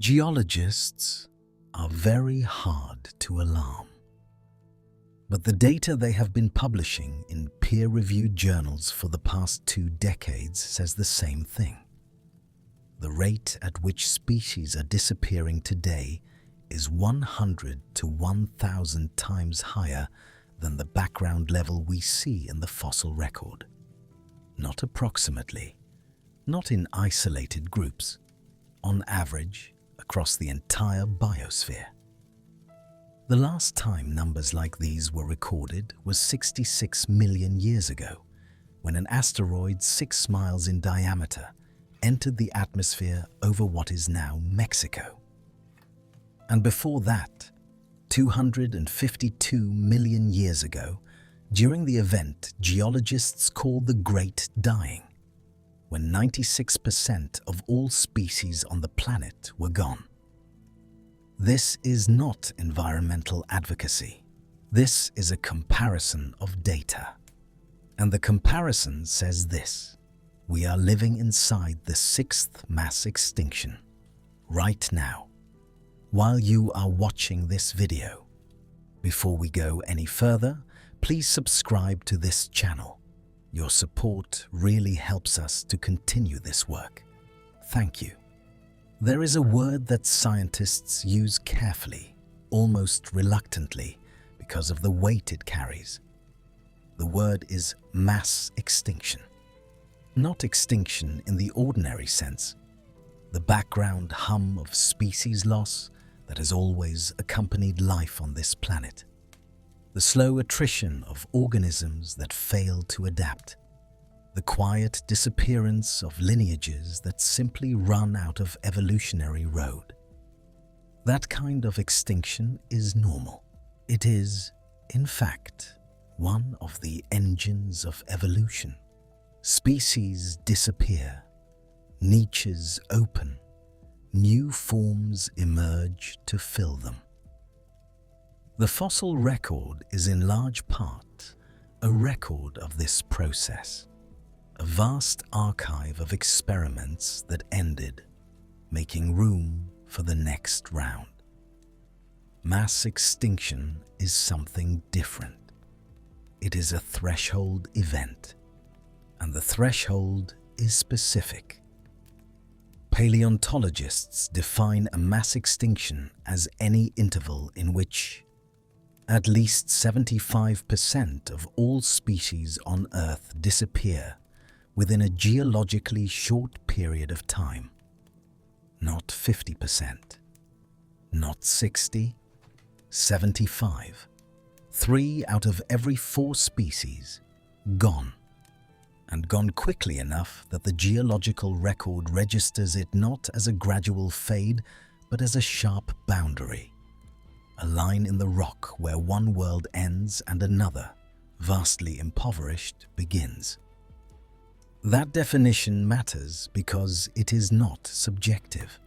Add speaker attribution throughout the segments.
Speaker 1: Geologists are very hard to alarm, but the data they have been publishing in peer-reviewed journals for the past 2 decades says the same thing. The rate at which species are disappearing today is 100 to 1,000 times higher than the background level we see in the fossil record. Not approximately, not in isolated groups, on average, across the entire biosphere. The last time numbers like these were recorded was 66 million years ago, when an asteroid 6 miles in diameter entered the atmosphere over what is now Mexico. And before that, 252 million years ago, during the event geologists call the Great Dying, when 96% of all species on the planet were gone. This is not environmental advocacy. This is a comparison of data. And the comparison says this: we are living inside the 6th mass extinction, right now, while you are watching this video. Before we go any further, please subscribe to this channel. Your support really helps us to continue this work. Thank you. There is a word that scientists use carefully, almost reluctantly, because of the weight it carries. The word is mass extinction. Not extinction in the ordinary sense, the background hum of species loss that has always accompanied life on this planet. The slow attrition of organisms that fail to adapt. The quiet disappearance of lineages that simply run out of evolutionary road. That kind of extinction is normal. It is, in fact, one of the engines of evolution. Species disappear, niches open, new forms emerge to fill them. The fossil record is in large part a record of this process, a vast archive of experiments that ended, making room for the next round. Mass extinction is something different. It is a threshold event, and the threshold is specific. Paleontologists define a mass extinction as any interval in which at least 75% of all species on Earth disappear within a geologically short period of time. Not 50%, not 60, 75. 3 out of every 4 species gone, and gone quickly enough that the geological record registers it not as a gradual fade, but as a sharp boundary. A line in the rock where one world ends and another, vastly impoverished, begins. That definition matters because it is not subjective.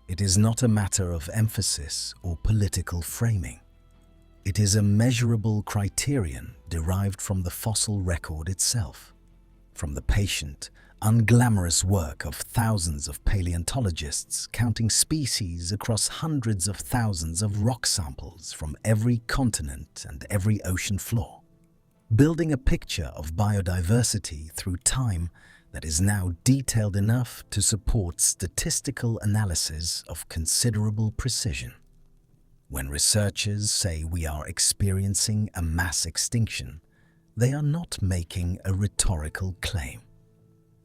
Speaker 1: It is not a matter of emphasis or political framing. It is a measurable criterion derived from the fossil record itself, from the patient, unglamorous work of thousands of paleontologists counting species across hundreds of thousands of rock samples from every continent and every ocean floor, building a picture of biodiversity through time that is now detailed enough to support statistical analysis of considerable precision. When researchers say we are experiencing a mass extinction, they are not making a rhetorical claim.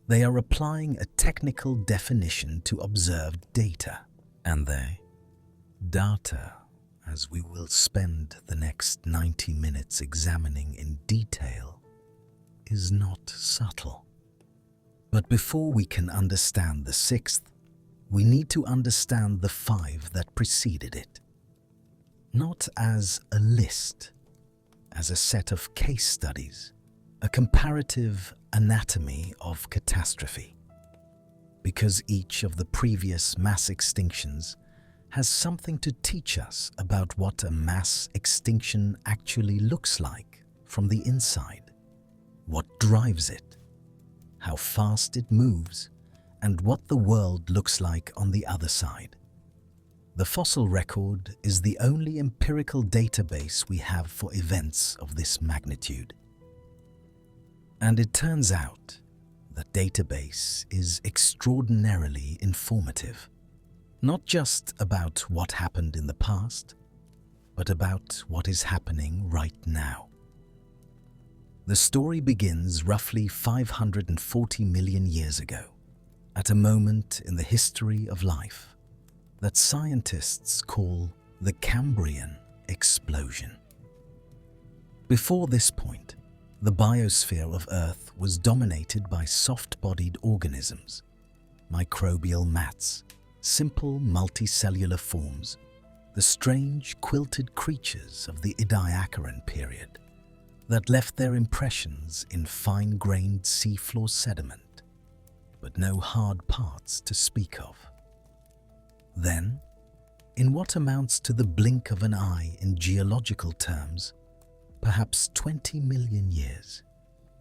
Speaker 1: They are applying a technical definition to observed data, and they, data, as we will spend the next 90 minutes examining in detail, is not subtle. But before we can understand the 6th, we need to understand the 5 that preceded it. Not as a list, as a set of case studies, a comparative anatomy of catastrophe, because each of the previous mass extinctions has something to teach us about what a mass extinction actually looks like from the inside, what drives it, how fast it moves, and what the world looks like on the other side. The fossil record is the only empirical database we have for events of this magnitude. And it turns out that database is extraordinarily informative, not just about what happened in the past, but about what is happening right now. The story begins roughly 540 million years ago, at a moment in the history of life that scientists call the Cambrian explosion. Before this point, the biosphere of Earth was dominated by soft-bodied organisms, microbial mats, simple multicellular forms, the strange quilted creatures of the Ediacaran period that left their impressions in fine-grained seafloor sediment, but no hard parts to speak of. Then, in what amounts to the blink of an eye in geological terms, perhaps 20 million years,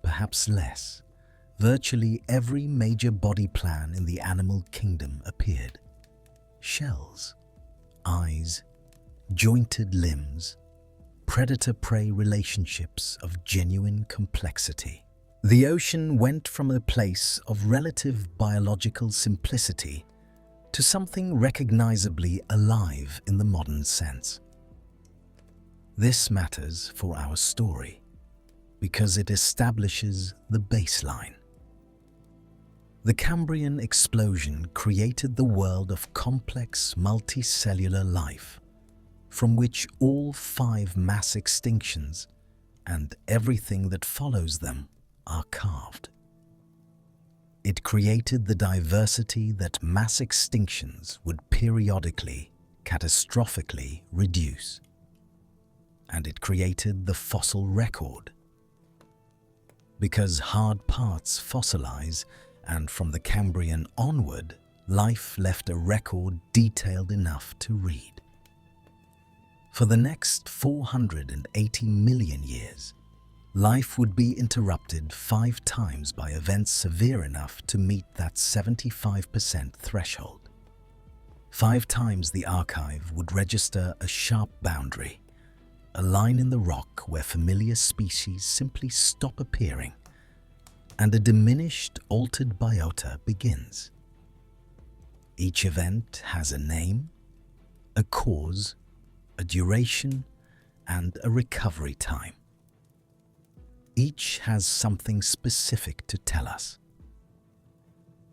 Speaker 1: perhaps less, virtually every major body plan in the animal kingdom appeared. Shells, eyes, jointed limbs, predator-prey relationships of genuine complexity. The ocean went from a place of relative biological simplicity to something recognizably alive in the modern sense. This matters for our story because it establishes the baseline. The Cambrian explosion created the world of complex multicellular life, from which all 5 mass extinctions and everything that follows them are carved. It created the diversity that mass extinctions would periodically, catastrophically reduce. And it created the fossil record. Because hard parts fossilize, and from the Cambrian onward, life left a record detailed enough to read. For the next 480 million years, life would be interrupted 5 times by events severe enough to meet that 75% threshold. 5 times the archive would register a sharp boundary, a line in the rock where familiar species simply stop appearing, and a diminished, altered biota begins. Each event has a name, a cause, a duration, and a recovery time. Each has something specific to tell us.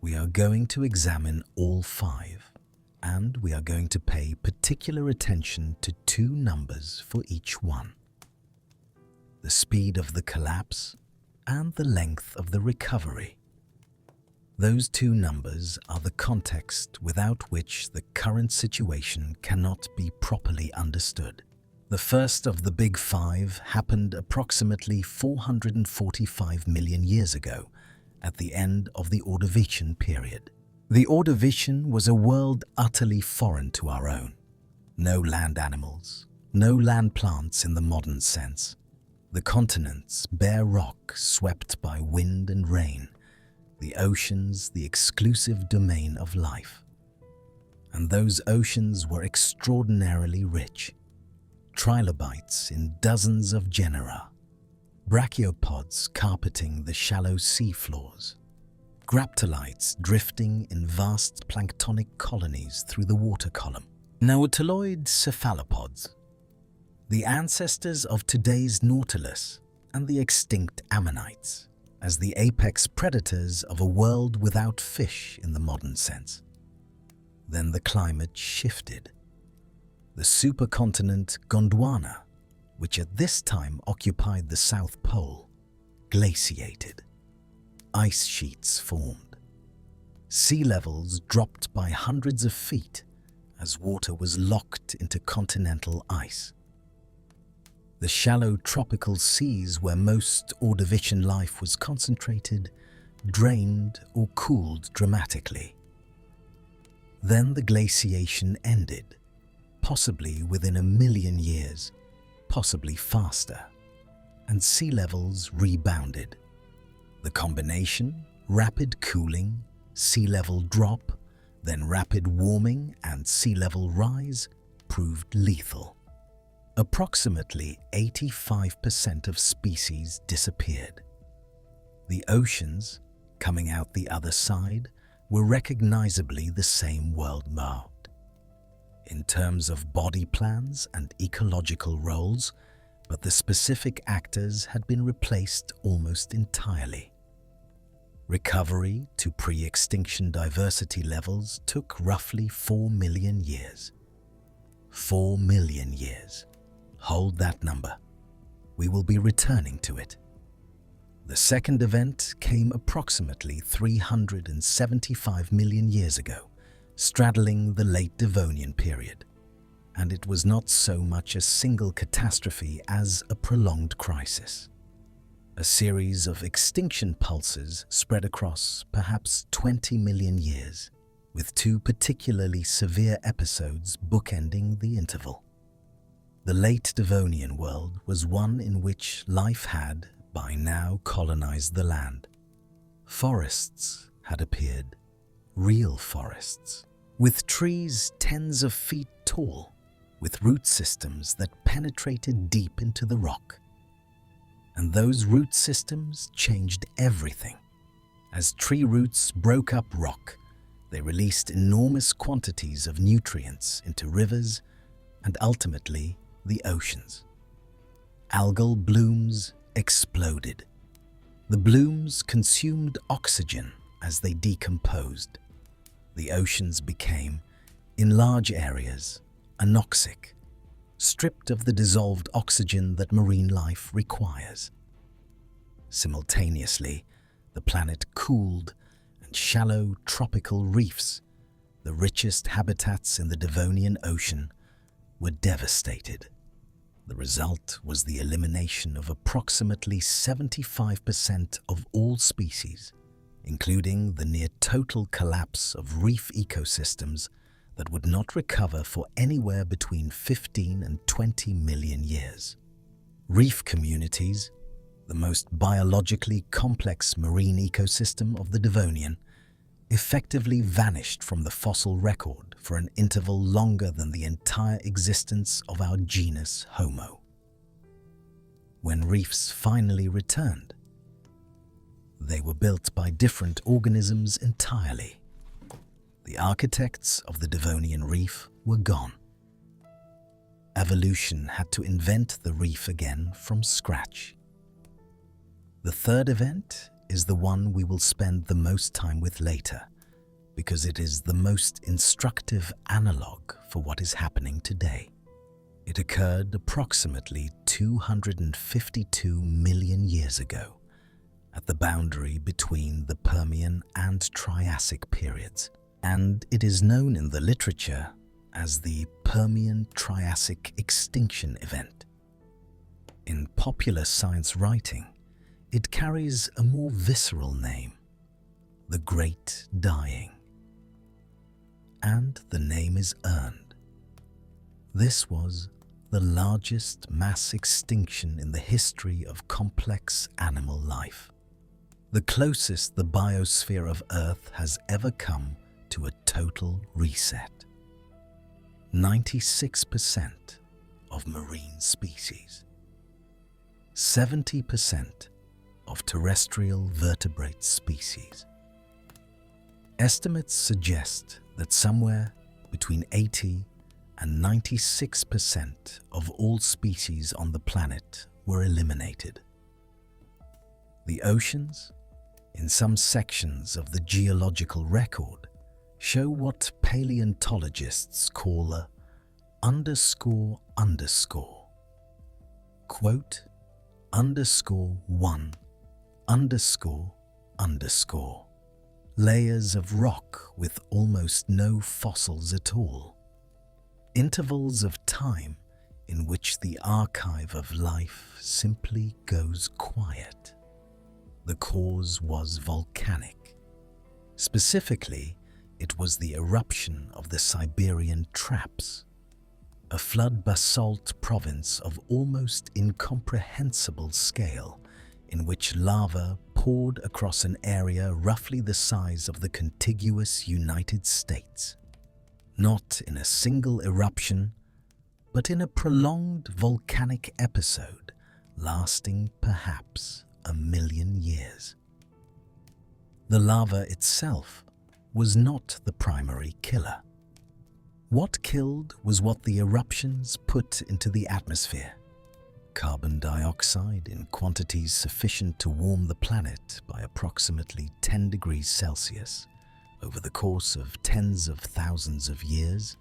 Speaker 1: We are going to examine all 5, and we are going to pay particular attention to 2 numbers for each one: the speed of the collapse and the length of the recovery. Those 2 numbers are the context without which the current situation cannot be properly understood. The first of the Big 5 happened approximately 445 million years ago, at the end of the Ordovician period. The Ordovician was a world utterly foreign to our own. No land animals, no land plants in the modern sense. The continents, bare rock swept by wind and rain. The oceans, the exclusive domain of life. And those oceans were extraordinarily rich. Trilobites in dozens of genera, brachiopods carpeting the shallow seafloors, graptolites drifting in vast planktonic colonies through the water column, nautiloid cephalopods, the ancestors of today's nautilus and the extinct ammonites, as the apex predators of a world without fish in the modern sense. Then the climate shifted. The supercontinent Gondwana, which at this time occupied the South Pole, glaciated. Ice sheets formed. Sea levels dropped by hundreds of feet as water was locked into continental ice. The shallow tropical seas where most Ordovician life was concentrated drained or cooled dramatically. Then the glaciation ended, possibly within 1 million years, possibly faster, and sea levels rebounded. The combination, rapid cooling, sea level drop, Then rapid warming and sea level rise proved lethal. Approximately 85% of species disappeared. The oceans, coming out the other side, were recognizably the same world map. In terms of body plans and ecological roles, but the specific actors had been replaced almost entirely. Recovery to pre-extinction diversity levels took roughly 4 million years. 4 million years. Hold that number. We will be returning to it. The second event came approximately 375 million years ago, straddling the late Devonian period, and it was not so much a single catastrophe as a prolonged crisis. A series of extinction pulses spread across perhaps 20 million years, with two particularly severe episodes bookending the interval. The late Devonian world was one in which life had, by now, colonized the land. Forests had appeared, real forests, with trees tens of feet tall, with root systems that penetrated deep into the rock. And those root systems changed everything. As tree roots broke up rock, they released enormous quantities of nutrients into rivers and ultimately the oceans. Algal blooms exploded. The blooms consumed oxygen as they decomposed. The oceans became, in large areas, anoxic, stripped of the dissolved oxygen that marine life requires. Simultaneously, the planet cooled, and shallow tropical reefs, the richest habitats in the Devonian Ocean, were devastated. The result was the elimination of approximately 75% of all species, including the near-total collapse of reef ecosystems that would not recover for anywhere between 15 and 20 million years. Reef communities, the most biologically complex marine ecosystem of the Devonian, effectively vanished from the fossil record for an interval longer than the entire existence of our genus Homo. When reefs finally returned, they were built by different organisms entirely. The architects of the Devonian reef were gone. Evolution had to invent the reef again from scratch. The third event is the one we will spend the most time with later, because it is the most instructive analog for what is happening today. It occurred approximately 252 million years ago, at the boundary between the Permian and Triassic periods, and it is known in the literature as the Permian-Triassic extinction event. In popular science writing, it carries a more visceral name, the Great Dying. And the name is earned. This was the largest mass extinction in the history of complex animal life, the closest the biosphere of Earth has ever come to a total reset. 96% of marine species, 70% of terrestrial vertebrate species. Estimates suggest that somewhere between 80 and 96% of all species on the planet were eliminated. The oceans, in some sections of the geological record, show what paleontologists call a ___, quote, _1__, layers of rock with almost no fossils at all, intervals of time in which the archive of life simply goes quiet. The cause was volcanic. Specifically, it was the eruption of the Siberian Traps, a flood basalt province of almost incomprehensible scale in which lava poured across an area roughly the size of the contiguous United States. Not in a single eruption, but in a prolonged volcanic episode lasting perhaps 1,000,000 years. The lava itself was not the primary killer. What killed was what the eruptions put into the atmosphere. Carbon dioxide in quantities sufficient to warm the planet by approximately 10 degrees Celsius over the course of tens of thousands of years.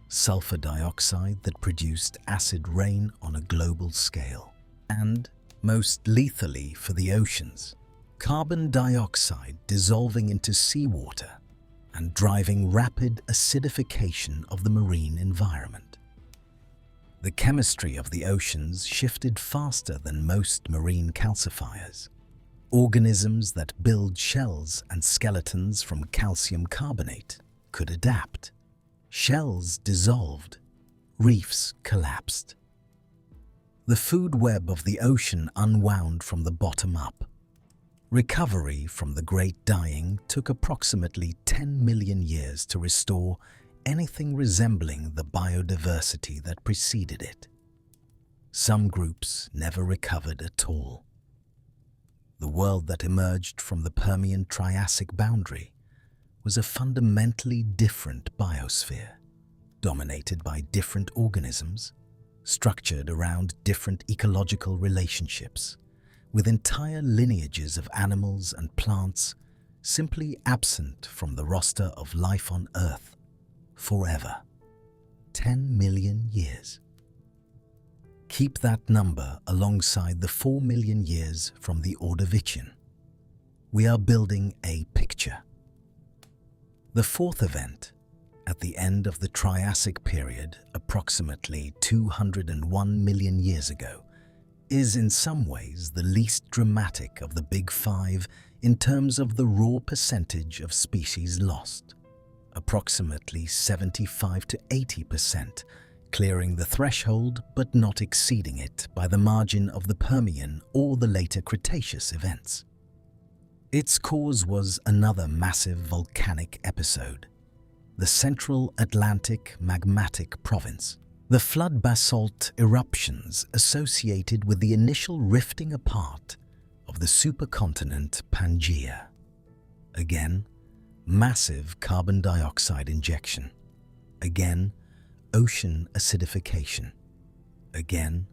Speaker 1: Sulfur dioxide that produced acid rain on a global scale. And, most lethally for the oceans, carbon dioxide dissolving into seawater and driving rapid acidification of the marine environment. The chemistry of the oceans shifted faster than most marine calcifiers. Organisms that build shells and skeletons from calcium carbonate could adapt. Shells dissolved, reefs collapsed. The food web of the ocean unwound from the bottom up. Recovery from the Great Dying took approximately 10 million years to restore anything resembling the biodiversity that preceded it. Some groups never recovered at all. The world that emerged from the Permian-Triassic boundary was a fundamentally different biosphere, dominated by different organisms, structured around different ecological relationships, with entire lineages of animals and plants simply absent from the roster of life on Earth forever. 10 million years. Keep that number alongside the 4 million years from the Ordovician. We are building a picture. The fourth event, at the end of the Triassic period, approximately 201 million years ago, is in some ways the least dramatic of the Big Five in terms of the raw percentage of species lost, approximately 75 to 80%, clearing the threshold but not exceeding it by the margin of the Permian or the later Cretaceous events. Its cause was another massive volcanic episode, the Central Atlantic Magmatic Province. The flood basalt eruptions associated with the initial rifting apart of the supercontinent Pangaea. Again, massive carbon dioxide injection. Again, ocean acidification. Again,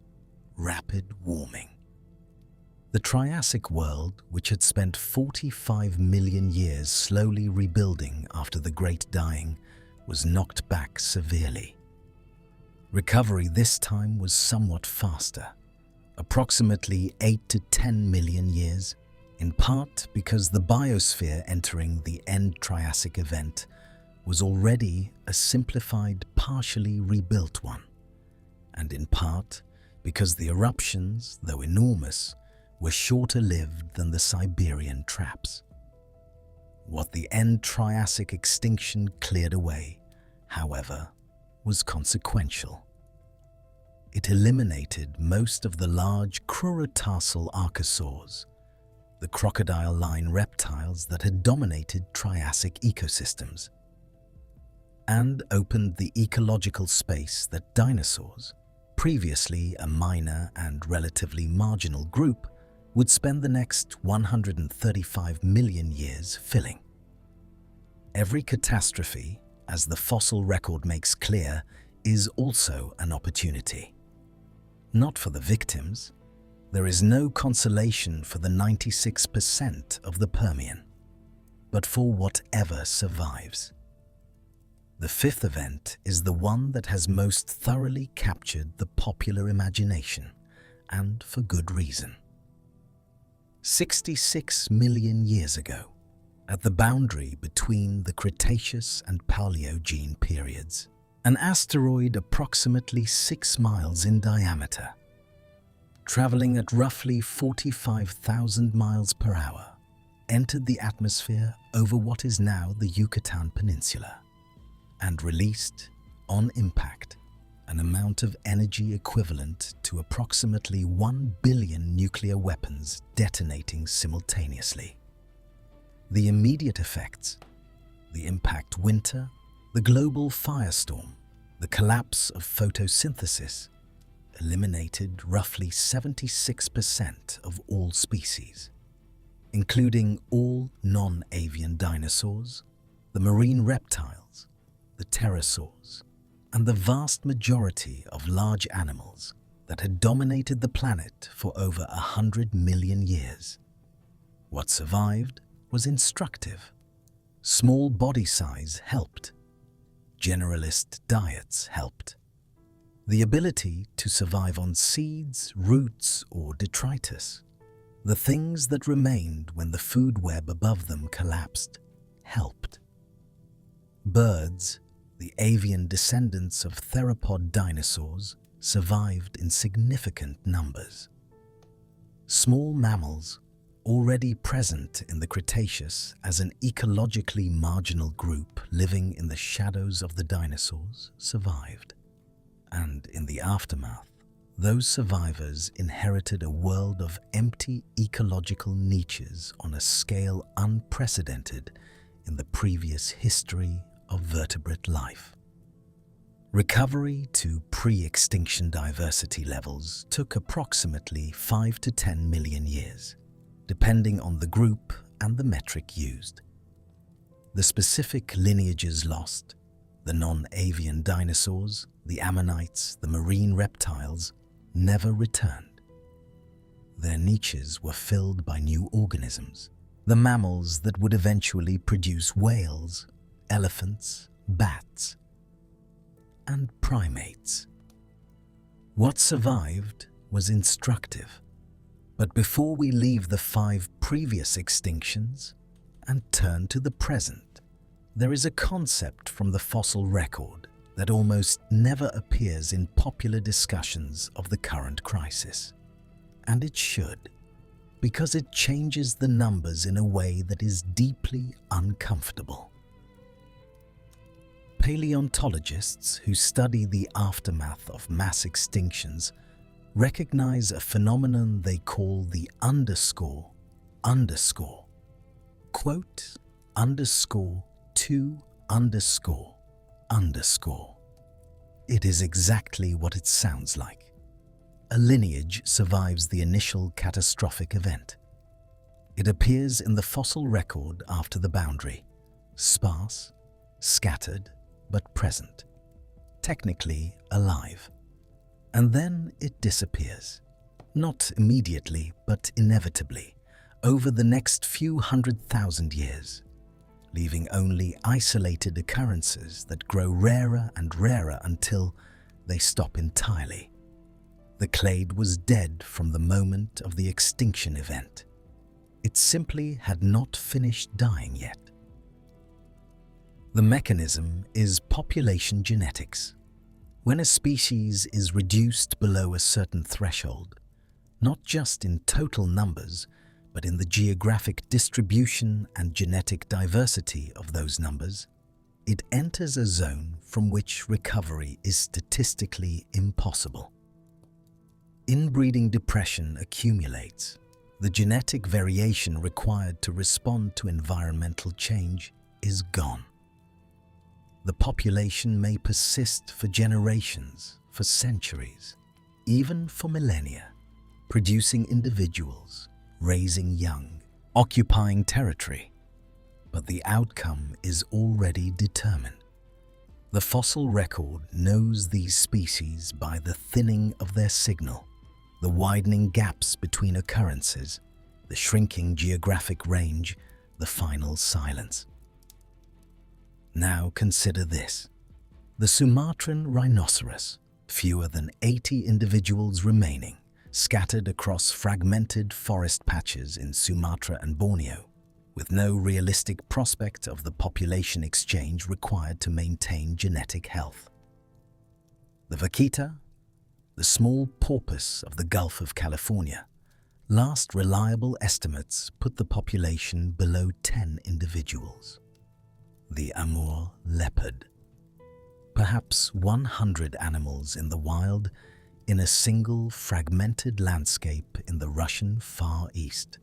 Speaker 1: rapid warming. The Triassic world, which had spent 45 million years slowly rebuilding after the Great Dying, was knocked back severely. Recovery this time was somewhat faster, approximately 8 to 10 million years, in part because the biosphere entering the end Triassic event was already a simplified, partially rebuilt one, and in part because the eruptions, though enormous, were shorter-lived than the Siberian traps. What the end Triassic extinction cleared away, however, was consequential. It eliminated most of the large cruratarsal archosaurs, the crocodile-line reptiles that had dominated Triassic ecosystems, and opened the ecological space that dinosaurs, previously a minor and relatively marginal group, would spend the next 135 million years filling. Every catastrophe, as the fossil record makes clear, is also an opportunity. Not for the victims. There is no consolation for the 96% of the Permian, but for whatever survives. The fifth event is the one that has most thoroughly captured the popular imagination, and for good reason. 66 million years ago, at the boundary between the Cretaceous and Paleogene periods, an asteroid approximately 6 miles in diameter, traveling at roughly 45,000 miles per hour, entered the atmosphere over what is now the Yucatan Peninsula and released, on impact, an amount of energy equivalent to approximately 1 billion nuclear weapons detonating simultaneously. The immediate effects, the impact winter, the global firestorm, the collapse of photosynthesis, eliminated roughly 76% of all species, including all non-avian dinosaurs, the marine reptiles, the pterosaurs, and the vast majority of large animals that had dominated the planet for over 100 million years. What survived was instructive. Small body size helped. Generalist diets helped. The ability to survive on seeds, roots, or detritus, the things that remained when the food web above them collapsed, helped. Birds, the avian descendants of theropod dinosaurs, survived in significant numbers. Small mammals, already present in the Cretaceous as an ecologically marginal group living in the shadows of the dinosaurs, survived. And in the aftermath, those survivors inherited a world of empty ecological niches on a scale unprecedented in the previous history of vertebrate life. Recovery to pre-extinction diversity levels took approximately 5 to 10 million years, depending on the group and the metric used. The specific lineages lost, the non-avian dinosaurs, the ammonites, the marine reptiles, never returned. Their niches were filled by new organisms, the mammals that would eventually produce whales, elephants, bats, and primates. What survived was instructive. But before we leave the 5 previous extinctions and turn to the present, there is a concept from the fossil record that almost never appears in popular discussions of the current crisis. And it should, because it changes the numbers in a way that is deeply uncomfortable. Paleontologists who study the aftermath of mass extinctions recognize a phenomenon they call the quote, _2___. It is exactly what it sounds like. A lineage survives the initial catastrophic event. It appears in the fossil record after the boundary, sparse, scattered, but present, technically alive. And then it disappears, not immediately, but inevitably, over the next few 100,000 years, leaving only isolated occurrences that grow rarer and rarer until they stop entirely. The clade was dead from the moment of the extinction event. It simply had not finished dying yet. The mechanism is population genetics. When a species is reduced below a certain threshold, not just in total numbers, but in the geographic distribution and genetic diversity of those numbers, it enters a zone from which recovery is statistically impossible. Inbreeding depression accumulates. The genetic variation required to respond to environmental change is gone. The population may persist for generations, for centuries, even for millennia, producing individuals, raising young, occupying territory. But the outcome is already determined. The fossil record knows these species by the thinning of their signal, the widening gaps between occurrences, the shrinking geographic range, the final silence. Now consider this. The Sumatran rhinoceros, fewer than 80 individuals remaining, scattered across fragmented forest patches in Sumatra and Borneo, with no realistic prospect of the population exchange required to maintain genetic health. The vaquita, the small porpoise of the Gulf of California, last reliable estimates put the population below 10 individuals. The Amur leopard, perhaps 100 animals in the wild in a single fragmented landscape in the Russian Far East.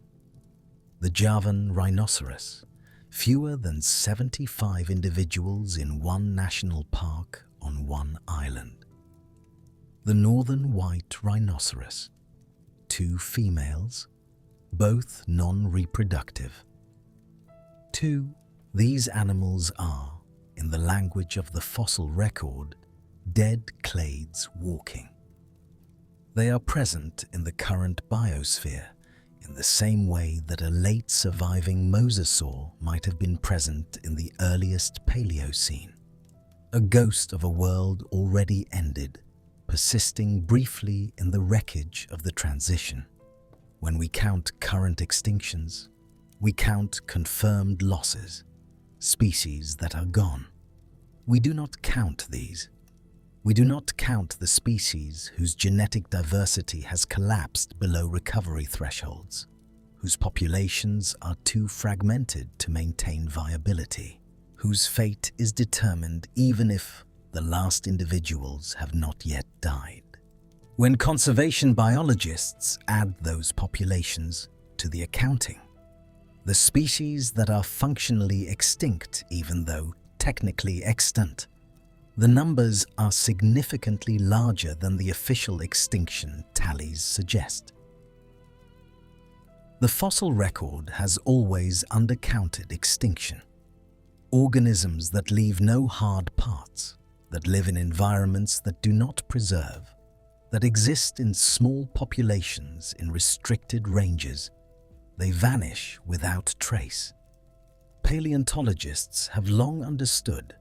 Speaker 1: The Javan rhinoceros, fewer than 75 individuals in one national park on one island. The northern white rhinoceros, 2 females, both non-reproductive. 2. These animals are, in the language of the fossil record, dead clades walking. They are present in the current biosphere in the same way that a late surviving mosasaur might have been present in the earliest Paleocene, a ghost of a world already ended, persisting briefly in the wreckage of the transition. When we count current extinctions, we count confirmed losses, species that are gone. We do not count these. We do not count the species whose genetic diversity has collapsed below recovery thresholds, whose populations are too fragmented to maintain viability, whose fate is determined even if the last individuals have not yet died. When conservation biologists add those populations to the accounting, the species that are functionally extinct, even though technically extant, the numbers are significantly larger than the official extinction tallies suggest. The fossil record has always undercounted extinction. Organisms that leave no hard parts, that live in environments that do not preserve, that exist in small populations in restricted ranges, they vanish without trace. Paleontologists have long understood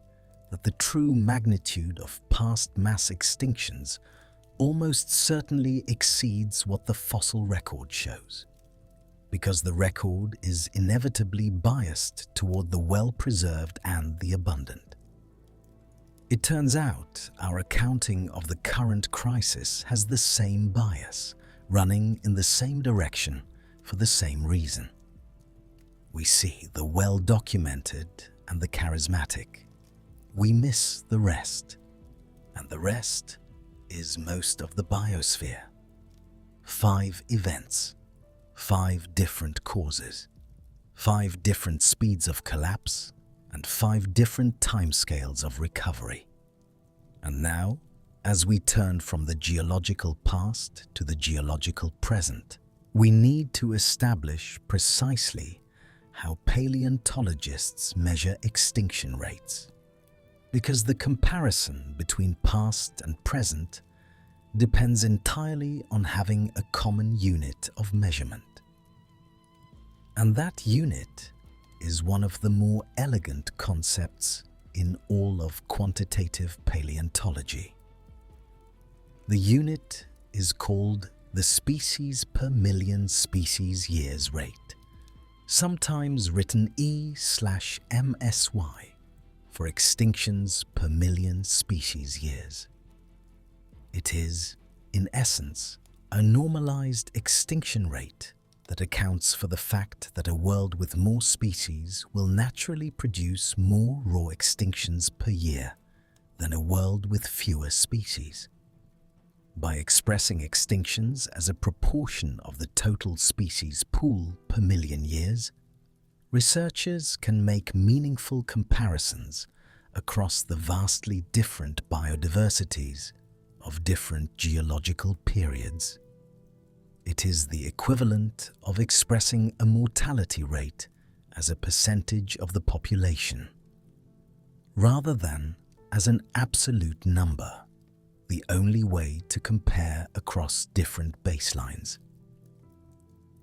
Speaker 1: that the true magnitude of past mass extinctions almost certainly exceeds what the fossil record shows, because the record is inevitably biased toward the well-preserved and the abundant. It turns out our accounting of the current crisis has the same bias, running in the same direction for the same reason. We see the well-documented and the charismatic. We miss the rest, and the rest is most of the biosphere. 5 events, 5 different causes, 5 different speeds of collapse, and 5 different timescales of recovery. And now, as we turn from the geological past to the geological present, we need to establish precisely how paleontologists measure extinction rates, because the comparison between past and present depends entirely on having a common unit of measurement. And that unit is one of the more elegant concepts in all of quantitative paleontology. The unit is called the species per million species years rate, sometimes written E/MSY, for extinctions per million species years. It is, in essence, a normalized extinction rate that accounts for the fact that a world with more species will naturally produce more raw extinctions per year than a world with fewer species. By expressing extinctions as a proportion of the total species pool per million years, researchers can make meaningful comparisons across the vastly different biodiversities of different geological periods. It is the equivalent of expressing a mortality rate as a percentage of the population, rather than as an absolute number, the only way to compare across different baselines.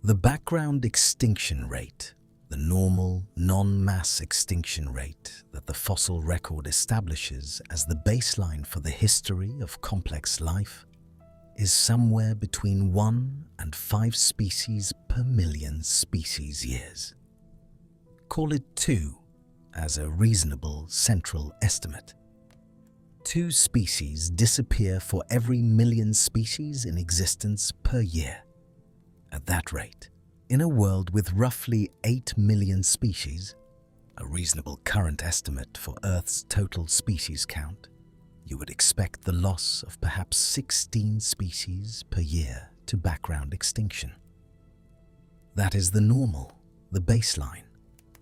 Speaker 1: The background extinction rate, the normal non-mass extinction rate that the fossil record establishes as the baseline for the history of complex life, is somewhere between 1 and 5 species per million species years. Call it 2 as a reasonable central estimate. 2 species disappear for every million species in existence per year. At that rate, in a world with roughly 8 million species, a reasonable current estimate for Earth's total species count, you would expect the loss of perhaps 16 species per year to background extinction. That is the normal, the baseline,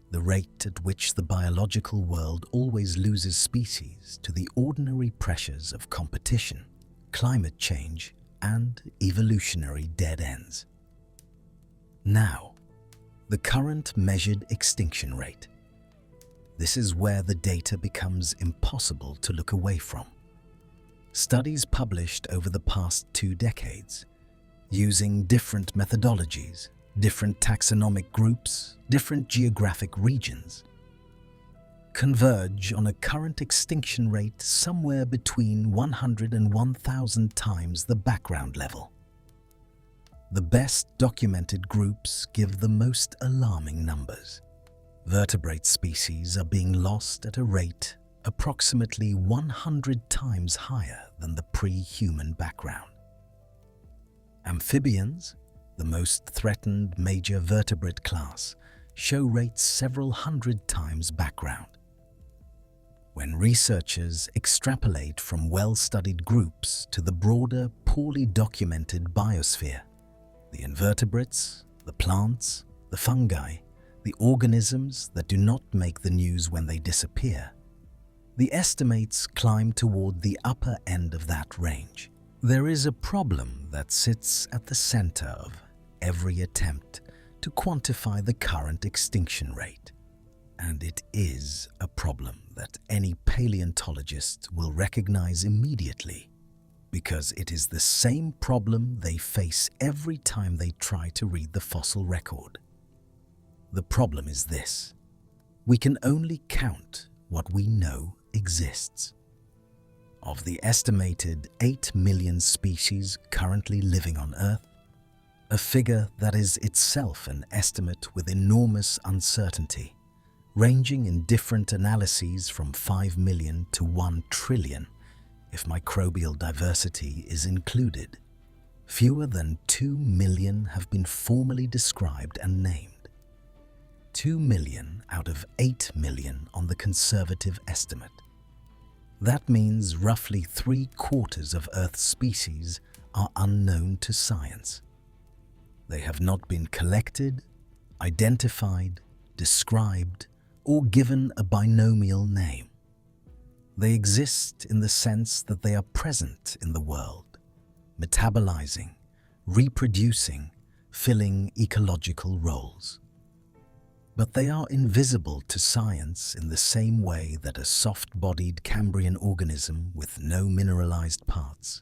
Speaker 1: the rate at which the biological world always loses species to the ordinary pressures of competition, climate change, and evolutionary dead ends. Now, the current measured extinction rate. This is where the data becomes impossible to look away from. Studies published over the past 2 decades, using different methodologies, different taxonomic groups, different geographic regions, converge on a current extinction rate somewhere between 100 and 1,000 times the background level. The best documented groups give the most alarming numbers. Vertebrate species are being lost at a rate approximately 100 times higher than the pre-human background. Amphibians, the most threatened major vertebrate class, show rates several hundred times background. When researchers extrapolate from well-studied groups to the broader, poorly documented biosphere, the invertebrates, the plants, the fungi, the organisms that do not make the news when they disappear, the estimates climb toward the upper end of that range. There is a problem that sits at the center of every attempt to quantify the current extinction rate. And it is a problem that any paleontologist will recognize immediately, because it is the same problem they face every time they try to read the fossil record. The problem is this: we can only count what we know exists. Of the estimated 8 million species currently living on Earth, a figure that is itself an estimate with enormous uncertainty, ranging in different analyses from 5 million to 1 trillion if microbial diversity is included, fewer than 2 million have been formally described and named. 2 million out of 8 million on the conservative estimate. That means roughly 3/4 of Earth's species are unknown to science. They have not been collected, identified, described, or given a binomial name. They exist in the sense that they are present in the world, metabolizing, reproducing, filling ecological roles. But they are invisible to science in the same way that a soft-bodied Cambrian organism with no mineralized parts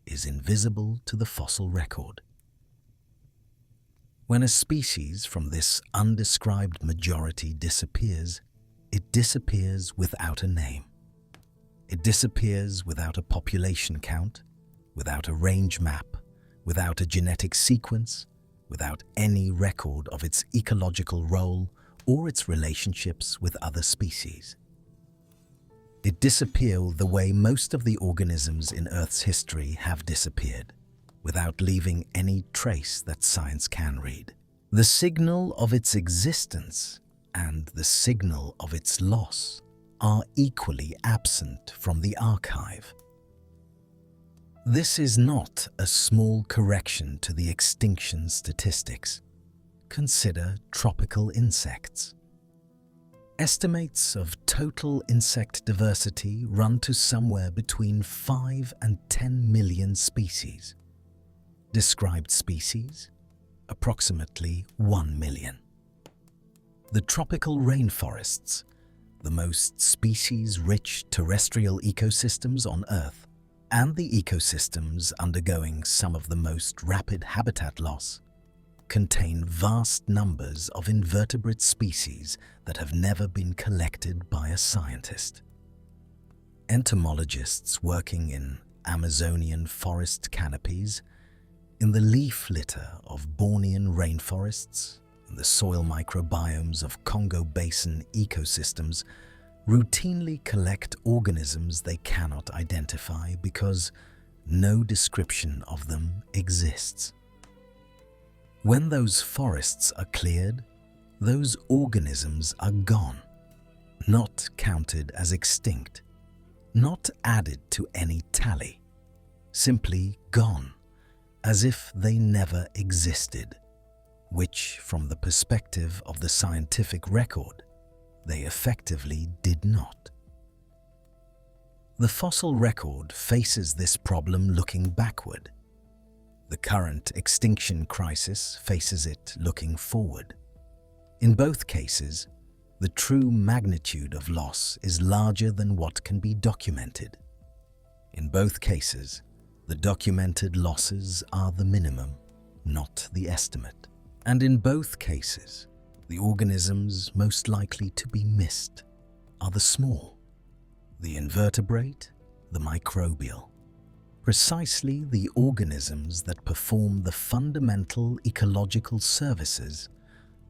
Speaker 1: is invisible to the fossil record. When a species from this undescribed majority disappears, it disappears without a name. It disappears without a population count, without a range map, without a genetic sequence, without any record of its ecological role or its relationships with other species. It disappears the way most of the organisms in Earth's history have disappeared, without leaving any trace that science can read. The signal of its existence and the signal of its loss are equally absent from the archive. This is not a small correction to the extinction statistics. Consider tropical insects. Estimates of total insect diversity run to somewhere between 5 and 10 million species. Described species, approximately 1 million. The tropical rainforests, the most species-rich terrestrial ecosystems on Earth, and the ecosystems undergoing some of the most rapid habitat loss, contain vast numbers of invertebrate species that have never been collected by a scientist. Entomologists working in Amazonian forest canopies, in the leaf litter of Bornean rainforests, in the soil microbiomes of Congo Basin ecosystems, routinely collect organisms they cannot identify because no description of them exists. When those forests are cleared, those organisms are gone, not counted as extinct, not added to any tally, simply gone, as if they never existed, which, from the perspective of the scientific record, they effectively did not. The fossil record faces this problem looking backward. The current extinction crisis faces it looking forward. In both cases, the true magnitude of loss is larger than what can be documented. In both cases, the documented losses are the minimum, not the estimate. And in both cases, the organisms most likely to be missed are the small, the invertebrate, the microbial. Precisely the organisms that perform the fundamental ecological services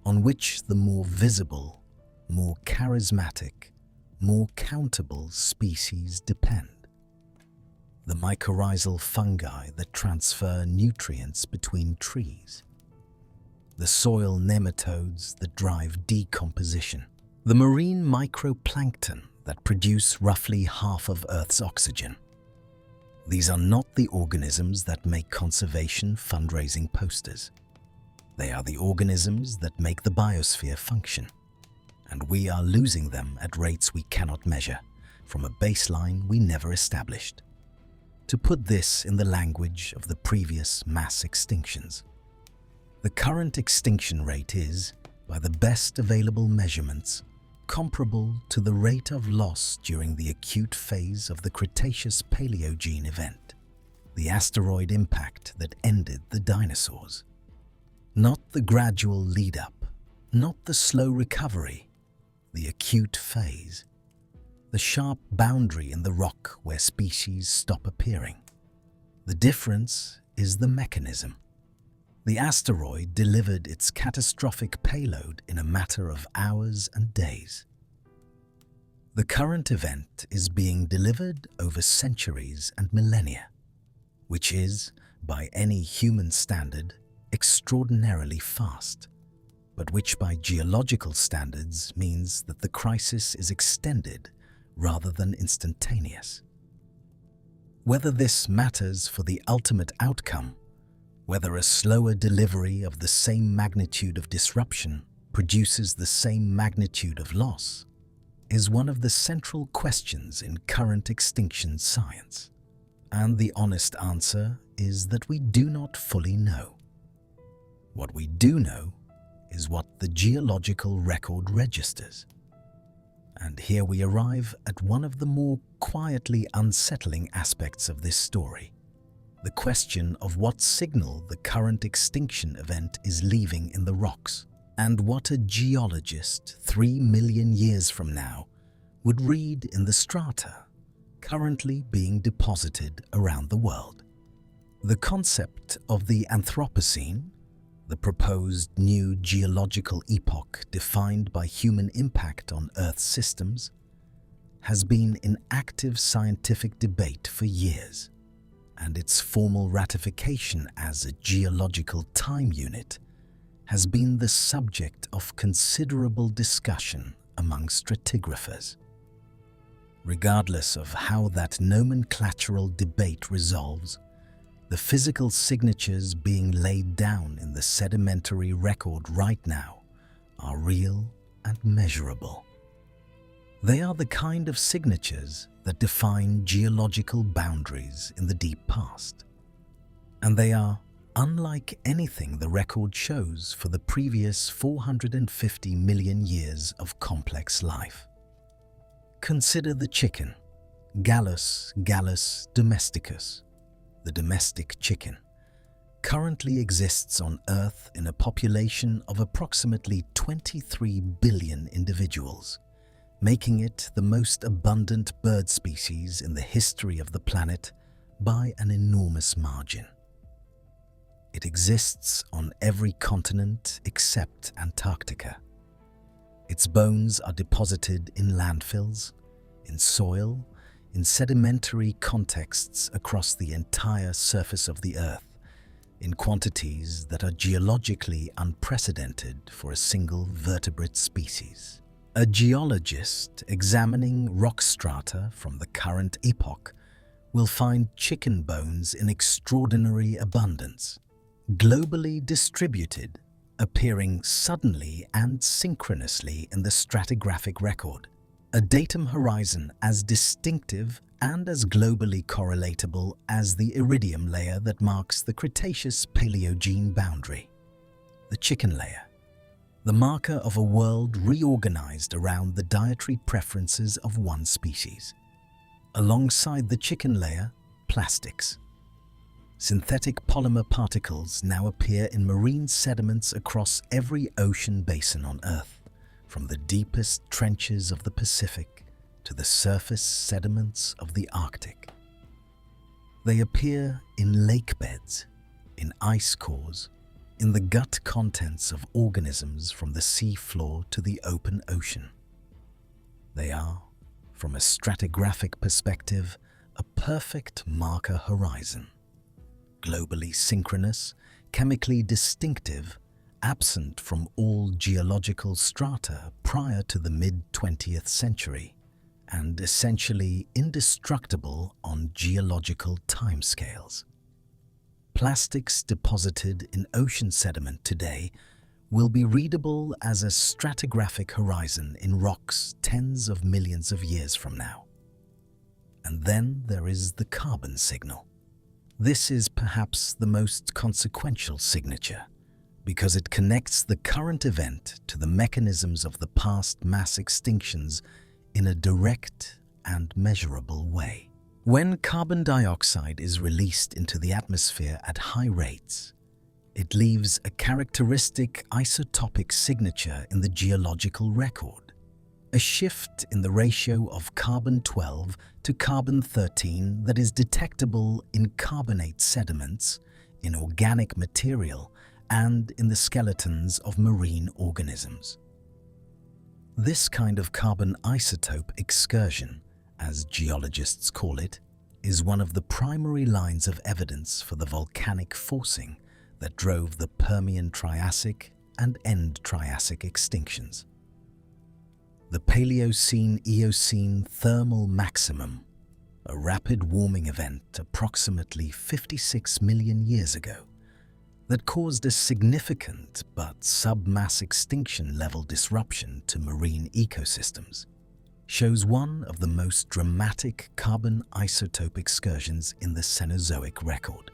Speaker 1: on which the more visible, more charismatic, more countable species depend. The mycorrhizal fungi that transfer nutrients between trees. The soil nematodes that drive decomposition. The marine microplankton that produce roughly half of Earth's oxygen. These are not the organisms that make conservation fundraising posters. They are the organisms that make the biosphere function, and we are losing them at rates we cannot measure, from a baseline we never established. To put this in the language of the previous mass extinctions, the current extinction rate is, by the best available measurements, comparable to the rate of loss during the acute phase of the Cretaceous Paleogene event, the asteroid impact that ended the dinosaurs. Not the gradual lead-up, not the slow recovery, the acute phase, the sharp boundary in the rock where species stop appearing. The difference is the mechanism. The asteroid delivered its catastrophic payload in a matter of hours and days. The current event is being delivered over centuries and millennia, which is, by any human standard, extraordinarily fast, but which by geological standards means that the crisis is extended rather than instantaneous. Whether this matters for the ultimate outcome, whether a slower delivery of the same magnitude of disruption produces the same magnitude of loss, is one of the central questions in current extinction science. And the honest answer is that we do not fully know. What we do know is what the geological record registers. And here we arrive at one of the more quietly unsettling aspects of this story. The question of what signal the current extinction event is leaving in the rocks, and what a geologist 3 million years from now would read in the strata currently being deposited around the world. The concept of the Anthropocene, the proposed new geological epoch defined by human impact on Earth's systems, has been in active scientific debate for years, and its formal ratification as a geological time unit has been the subject of considerable discussion among stratigraphers. Regardless of how that nomenclatural debate resolves, the physical signatures being laid down in the sedimentary record right now are real and measurable. They are the kind of signatures that define geological boundaries in the deep past. And they are unlike anything the record shows for the previous 450 million years of complex life. Consider the chicken, Gallus domesticus, the domestic chicken, currently exists on Earth in a population of approximately 23 billion individuals, making it the most abundant bird species in the history of the planet by an enormous margin. It exists on every continent except Antarctica. Its bones are deposited in landfills, in soil, in sedimentary contexts across the entire surface of the Earth, in quantities that are geologically unprecedented for a single vertebrate species. A geologist examining rock strata from the current epoch will find chicken bones in extraordinary abundance, globally distributed, appearing suddenly and synchronously in the stratigraphic record, a datum horizon as distinctive and as globally correlatable as the iridium layer that marks the Cretaceous-Paleogene boundary. The chicken layer, the marker of a world reorganized around the dietary preferences of one species. Alongside the chicken layer, plastics. Synthetic polymer particles now appear in marine sediments across every ocean basin on Earth, from the deepest trenches of the Pacific to the surface sediments of the Arctic. They appear in lake beds, in ice cores, in the gut contents of organisms from the sea floor to the open ocean. They are, from a stratigraphic perspective, a perfect marker horizon. Globally synchronous, chemically distinctive, absent from all geological strata prior to the mid-20th century, and essentially indestructible on geological timescales. Plastics deposited in ocean sediment today will be readable as a stratigraphic horizon in rocks tens of millions of years from now. And then there is the carbon signal. This is perhaps the most consequential signature, because it connects the current event to the mechanisms of the past mass extinctions in a direct and measurable way. When carbon dioxide is released into the atmosphere at high rates, it leaves a characteristic isotopic signature in the geological record, a shift in the ratio of carbon-12 to carbon-13 that is detectable in carbonate sediments, in organic material, and in the skeletons of marine organisms. This kind of carbon isotope excursion, as geologists call it, is one of the primary lines of evidence for the volcanic forcing that drove the Permian-Triassic and End-Triassic extinctions. The Paleocene-Eocene thermal maximum, a rapid warming event approximately 56 million years ago, that caused a significant but submass extinction level disruption to marine ecosystems, shows one of the most dramatic carbon isotope excursions in the Cenozoic record.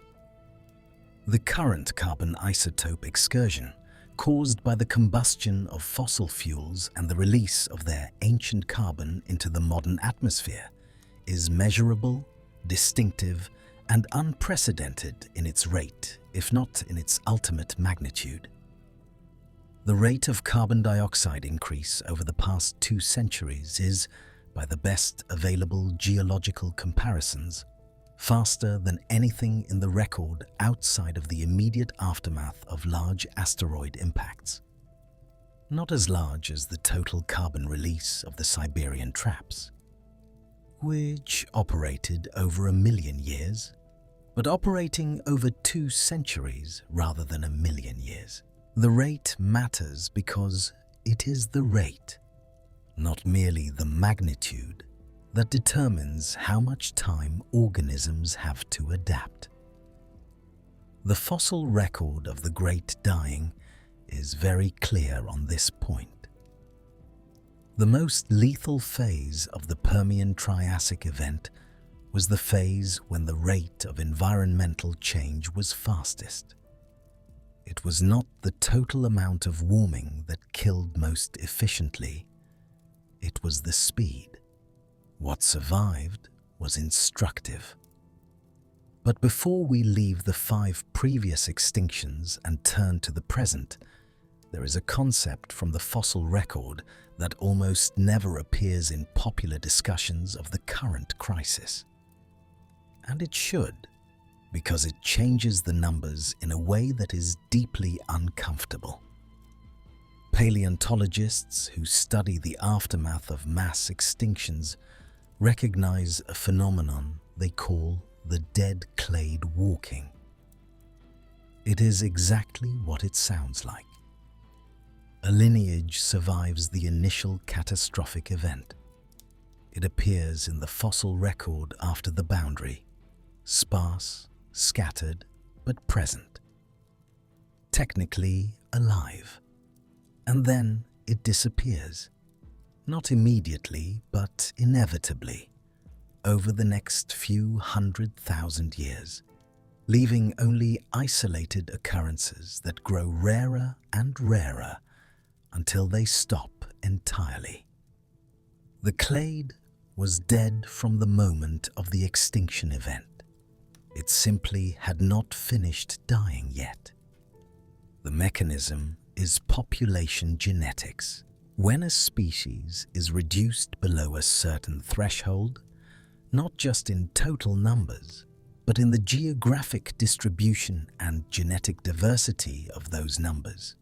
Speaker 1: The current carbon isotope excursion, caused by the combustion of fossil fuels and the release of their ancient carbon into the modern atmosphere, is measurable, distinctive, and unprecedented in its rate, if not in its ultimate magnitude. The rate of carbon dioxide increase over the past 2 centuries is, by the best available geological comparisons, faster than anything in the record outside of the immediate aftermath of large asteroid impacts. Not as large as the total carbon release of the Siberian traps, which operated over 1 million years, but operating over 2 centuries rather than 1 million years. The rate matters because it is the rate, not merely the magnitude, that determines how much time organisms have to adapt. The fossil record of the Great Dying is very clear on this point. The most lethal phase of the Permian-Triassic event was the phase when the rate of environmental change was fastest. It was not the total amount of warming that killed most efficiently, it was the speed. What survived was instructive. But before we leave the 5 previous extinctions and turn to the present, there is a concept from the fossil record that almost never appears in popular discussions of the current crisis. And it should, because it changes the numbers in a way that is deeply uncomfortable. Paleontologists who study the aftermath of mass extinctions recognize a phenomenon they call the dead clade walking. It is exactly what it sounds like. A lineage survives the initial catastrophic event. It appears in the fossil record after the boundary, sparse, scattered, but present. Technically alive. And then it disappears. Not immediately, but inevitably, over the next few 100,000 years, leaving only isolated occurrences that grow rarer and rarer until they stop entirely. The clade was dead from the moment of the extinction event. It simply had not finished dying yet. The mechanism is population genetics. When a species is reduced below a certain threshold, not just in total numbers, but in the geographic distribution and genetic diversity of those numbers,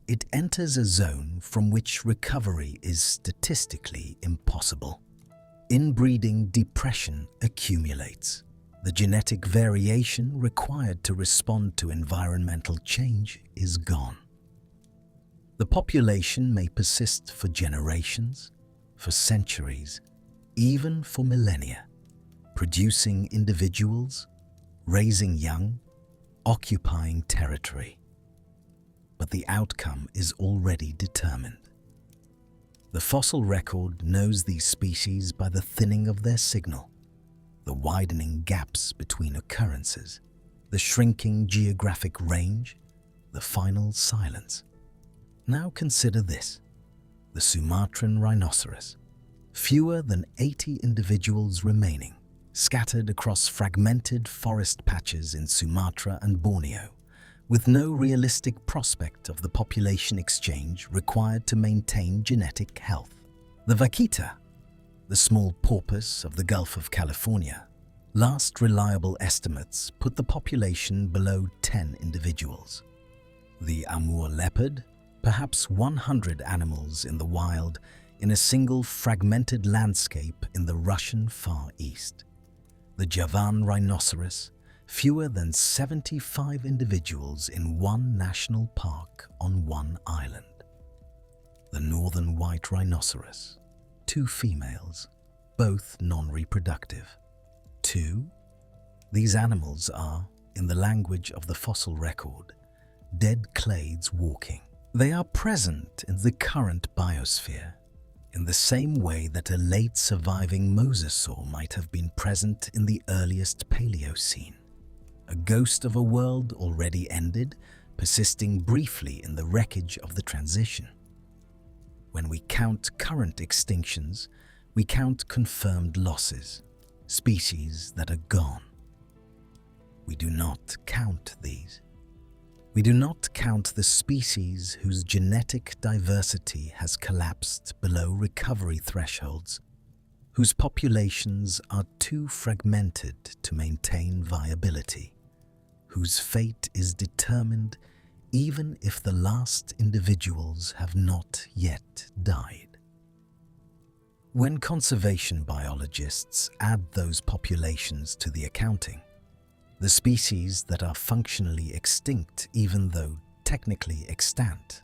Speaker 1: it enters a zone from which recovery is statistically impossible. Inbreeding depression accumulates. The genetic variation required to respond to environmental change is gone. The population may persist for generations, for centuries, even for millennia, producing individuals, raising young, occupying territory. But the outcome is already determined. The fossil record knows these species by the thinning of their signal, the widening gaps between occurrences, the shrinking geographic range, the final silence. Now consider this: the Sumatran rhinoceros. Fewer than 80 individuals remaining, scattered across fragmented forest patches in Sumatra and Borneo, with no realistic prospect of the population exchange required to maintain genetic health. The vaquita, the small porpoise of the Gulf of California, last reliable estimates put the population below 10 individuals. The Amur leopard, perhaps 100 animals in the wild in a single fragmented landscape in the Russian Far East. The Javan rhinoceros, fewer than 75 individuals in one national park on one island. The northern white rhinoceros, 2 females, both non-reproductive. 2. These animals are, in the language of the fossil record, dead clades walking. They are present in the current biosphere, in the same way that a late surviving mosasaur might have been present in the earliest Paleocene. A ghost of a world already ended, persisting briefly in the wreckage of the transition. When we count current extinctions, we count confirmed losses, species that are gone. We do not count these. We do not count the species whose genetic diversity has collapsed below recovery thresholds, whose populations are too fragmented to maintain viability, whose fate is determined even if the last individuals have not yet died. When conservation biologists add those populations to the accounting, the species that are functionally extinct even though technically extant,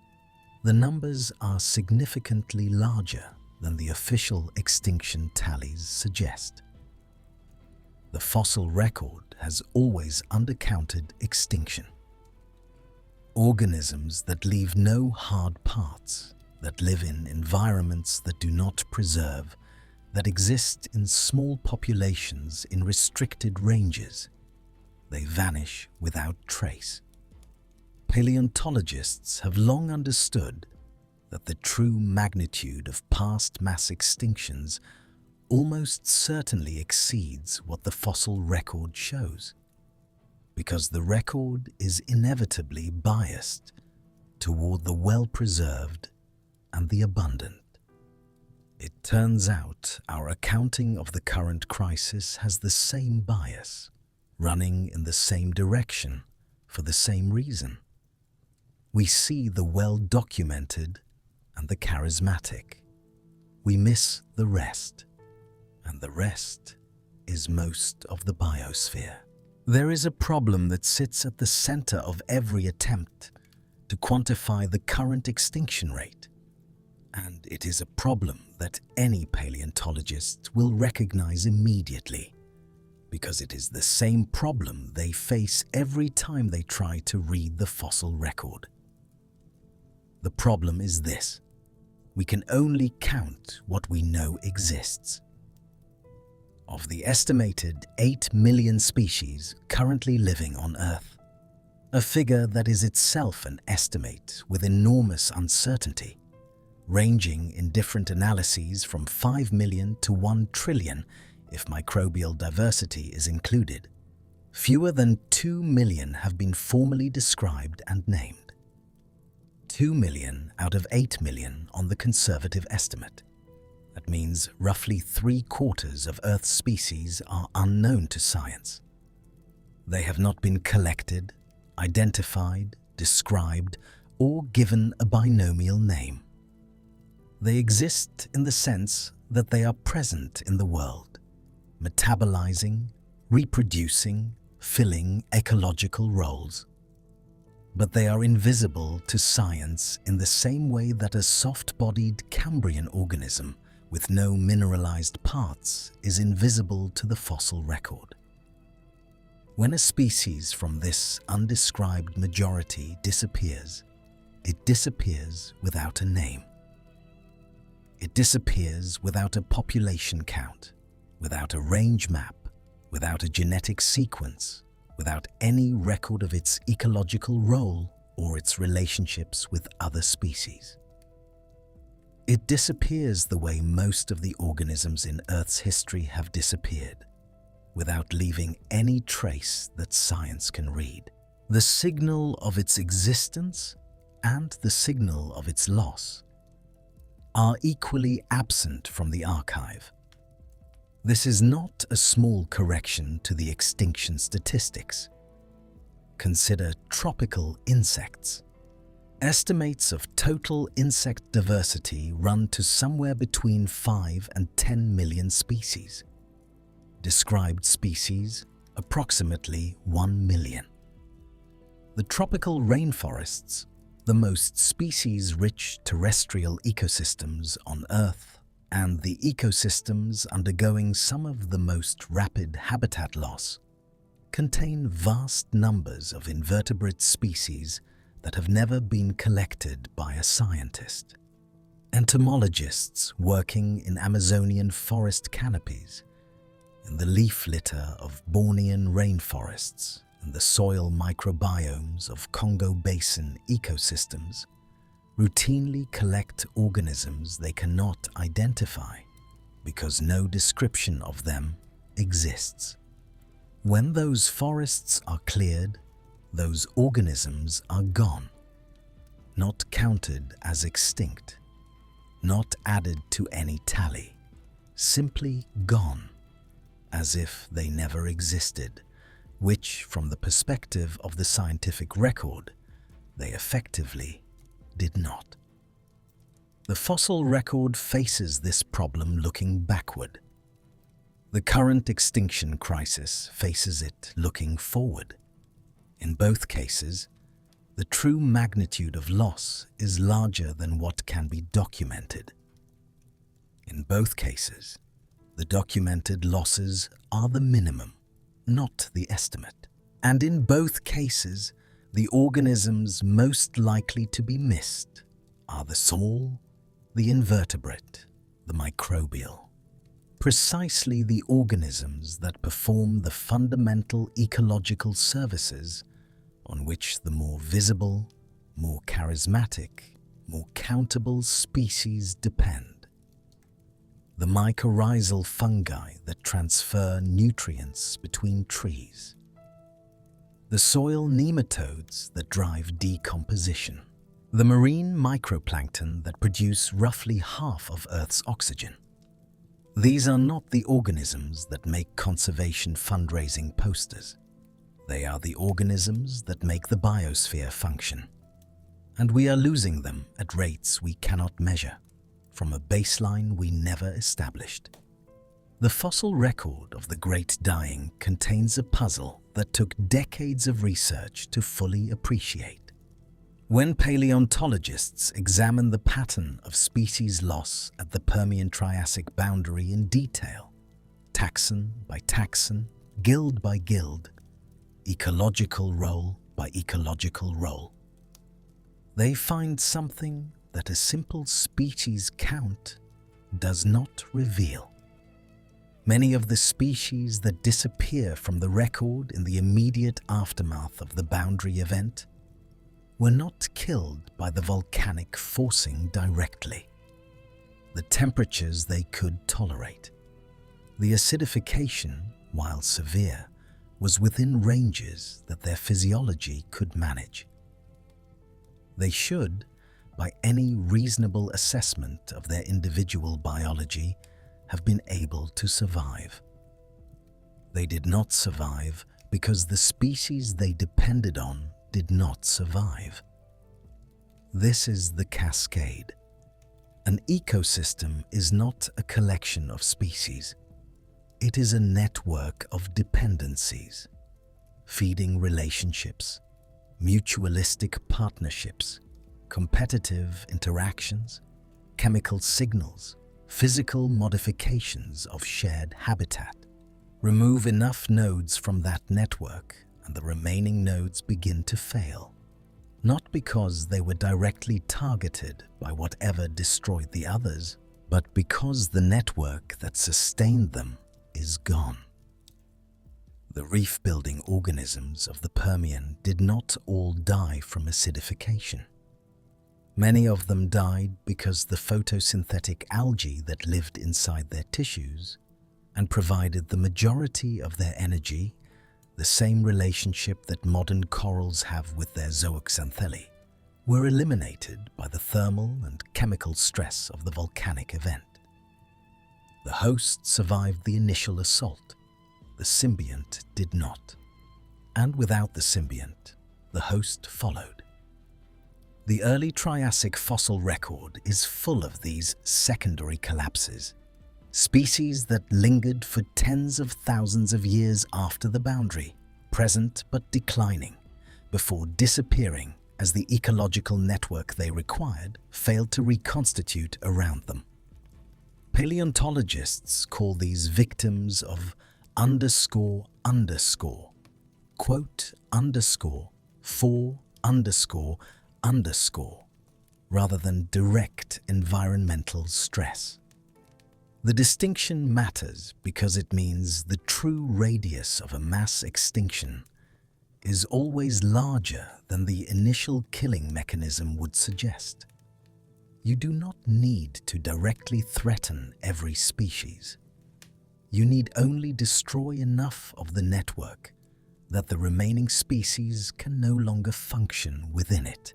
Speaker 1: the numbers are significantly larger than the official extinction tallies suggest. The fossil record has always undercounted extinction. Organisms that leave no hard parts, that live in environments that do not preserve, that exist in small populations in restricted ranges, they vanish without trace. Paleontologists have long understood that the true magnitude of past mass extinctions almost certainly exceeds what the fossil record shows, because the record is inevitably biased toward the well-preserved and the abundant. It turns out our accounting of the current crisis has the same bias, running in the same direction for the same reason. We see the well-documented and the charismatic. We miss the rest, and the rest is most of the biosphere. There is a problem that sits at the center of every attempt to quantify the current extinction rate, and it is a problem that any paleontologist will recognize immediately, because it is the same problem they face every time they try to read the fossil record. The problem is this: we can only count what we know exists. Of the estimated 8 million species currently living on Earth, a figure that is itself an estimate with enormous uncertainty, ranging in different analyses from 5 million to 1 trillion if microbial diversity is included, fewer than 2 million have been formally described and named. 2 million out of 8 million on the conservative estimate. That means roughly 3/4 of Earth's species are unknown to science. They have not been collected, identified, described, or given a binomial name. They exist in the sense that they are present in the world, metabolizing, reproducing, filling ecological roles. But they are invisible to science in the same way that a soft-bodied Cambrian organism with no mineralized parts is invisible to the fossil record. When a species from this undescribed majority disappears, it disappears without a name. It disappears without a population count, without a range map, without a genetic sequence, without any record of its ecological role or its relationships with other species. It disappears the way most of the organisms in Earth's history have disappeared, without leaving any trace that science can read. The signal of its existence and the signal of its loss are equally absent from the archive. This is not a small correction to the extinction statistics. Consider tropical insects. Estimates of total insect diversity run to somewhere between 5 and 10 million species. Described species, approximately 1 million. The tropical rainforests, the most species-rich terrestrial ecosystems on Earth, and the ecosystems undergoing some of the most rapid habitat loss, contain vast numbers of invertebrate species that have never been collected by a scientist. Entomologists working in Amazonian forest canopies, in the leaf litter of Bornean rainforests, and the soil microbiomes of Congo Basin ecosystems routinely collect organisms they cannot identify because no description of them exists. When those forests are cleared, those organisms are gone, not counted as extinct, not added to any tally, simply gone, as if they never existed, which, from the perspective of the scientific record, they effectively did not. The fossil record faces this problem looking backward. The current extinction crisis faces it looking forward. In both cases, the true magnitude of loss is larger than what can be documented. In both cases, the documented losses are the minimum, not the estimate. And in both cases, the organisms most likely to be missed are the small, the invertebrate, the microbial. Precisely the organisms that perform the fundamental ecological services on which the more visible, more charismatic, more countable species depend. The mycorrhizal fungi that transfer nutrients between trees. The soil nematodes that drive decomposition. The marine microplankton that produce roughly half of Earth's oxygen. These are not the organisms that make conservation fundraising posters. They are the organisms that make the biosphere function. And we are losing them at rates we cannot measure, from a baseline we never established. The fossil record of the Great Dying contains a puzzle that took decades of research to fully appreciate. When paleontologists examine the pattern of species loss at the Permian-Triassic boundary in detail, taxon by taxon, guild by guild, ecological role by ecological role, they find something that a simple species count does not reveal. Many of the species that disappear from the record in the immediate aftermath of the boundary event were not killed by the volcanic forcing directly. The temperatures they could tolerate. The acidification, while severe, was within ranges that their physiology could manage. They should, by any reasonable assessment of their individual biology, have been able to survive. They did not survive because the species they depended on did not survive. This is the cascade. An ecosystem is not a collection of species. It is a network of dependencies, feeding relationships, mutualistic partnerships, competitive interactions, chemical signals, physical modifications of shared habitat. Remove enough nodes from that network and the remaining nodes begin to fail, not because they were directly targeted by whatever destroyed the others, but because the network that sustained them is gone. The reef-building organisms of the Permian did not all die from acidification. Many of them died because the photosynthetic algae that lived inside their tissues and provided the majority of their energy, the same relationship that modern corals have with their zooxanthellae, were eliminated by the thermal and chemical stress of the volcanic event. The host survived the initial assault. The symbiont did not. And without the symbiont, the host followed. The early Triassic fossil record is full of these secondary collapses, species that lingered for tens of thousands of years after the boundary, present but declining, before disappearing as the ecological network they required failed to reconstitute around them. Paleontologists call these victims of quote _for__, rather than direct environmental stress. The distinction matters because it means the true radius of a mass extinction is always larger than the initial killing mechanism would suggest. You do not need to directly threaten every species. You need only destroy enough of the network that the remaining species can no longer function within it.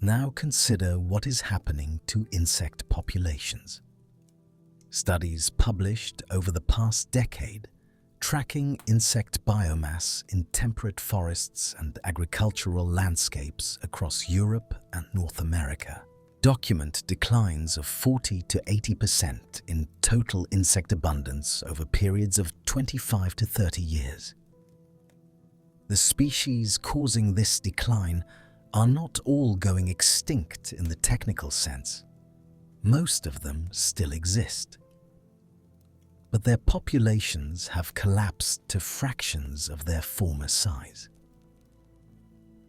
Speaker 1: Now consider what is happening to insect populations. Studies published over the past decade tracking insect biomass in temperate forests and agricultural landscapes across Europe and North America document declines of 40 to 80% in total insect abundance over periods of 25 to 30 years. The species causing this decline are not all going extinct in the technical sense. Most of them still exist. But their populations have collapsed to fractions of their former size.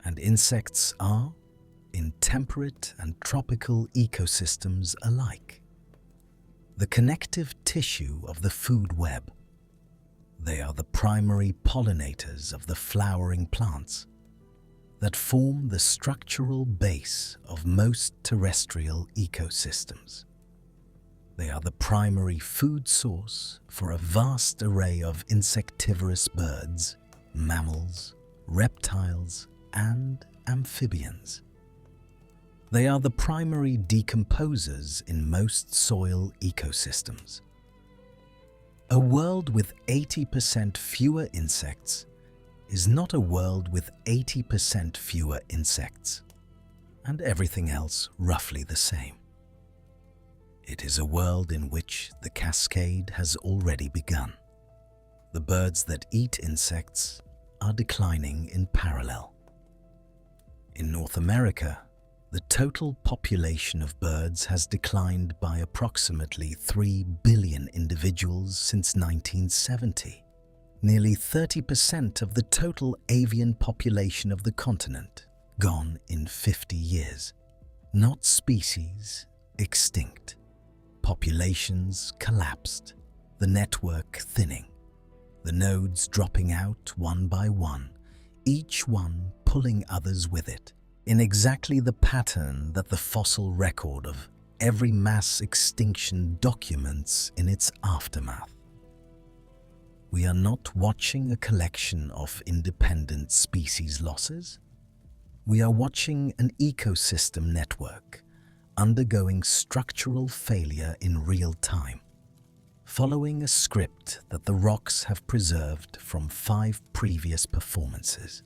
Speaker 1: And insects are, in temperate and tropical ecosystems alike, the connective tissue of the food web. They are the primary pollinators of the flowering plants that form the structural base of most terrestrial ecosystems. They are the primary food source for a vast array of insectivorous birds, mammals, reptiles, and amphibians. They are the primary decomposers in most soil ecosystems. A world with 80% fewer insects is not a world with 80% fewer insects, and everything else roughly the same. It is a world in which the cascade has already begun. The birds that eat insects are declining in parallel. In North America, the total population of birds has declined by approximately 3 billion individuals since 1970. Nearly 30% of the total avian population of the continent gone in 50 years. Not species, extinct. Populations collapsed, the network thinning, the nodes dropping out one by one, each one pulling others with it, in exactly the pattern that the fossil record of every mass extinction documents in its aftermath. We are not watching a collection of independent species losses. We are watching an ecosystem network undergoing structural failure in real time, following a script that the rocks have preserved from 5 previous performances.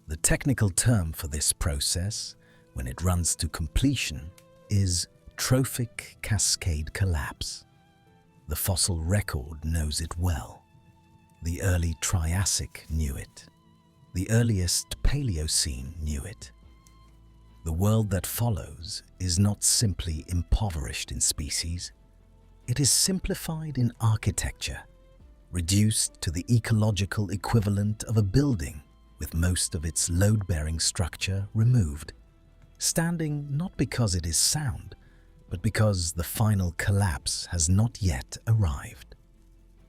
Speaker 1: The technical term for this process, when it runs to completion, is trophic cascade collapse. The fossil record knows it well. The early Triassic knew it. The earliest Paleocene knew it. The world that follows is not simply impoverished in species. It is simplified in architecture, reduced to the ecological equivalent of a building with most of its load-bearing structure removed, standing not because it is sound, but because the final collapse has not yet arrived.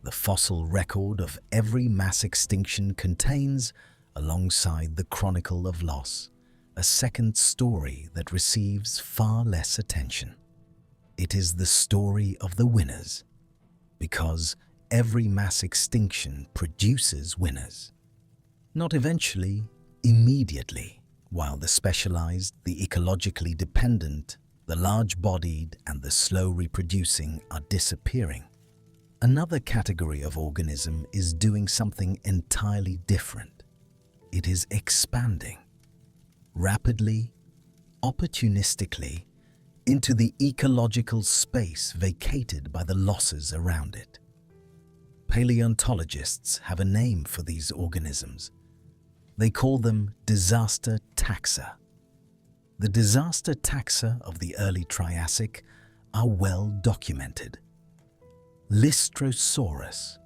Speaker 1: The fossil record of every mass extinction contains, alongside the chronicle of loss, a second story that receives far less attention. It is the story of the winners, because every mass extinction produces winners. Not eventually, immediately, while the specialized, the ecologically dependent, the large-bodied and the slow-reproducing are disappearing. Another category of organism is doing something entirely different. It is expanding, rapidly, opportunistically, into the ecological space vacated by the losses around it. Paleontologists have a name for these organisms. They call them disaster taxa. The disaster taxa of the early Triassic are well documented. Lystrosaurus,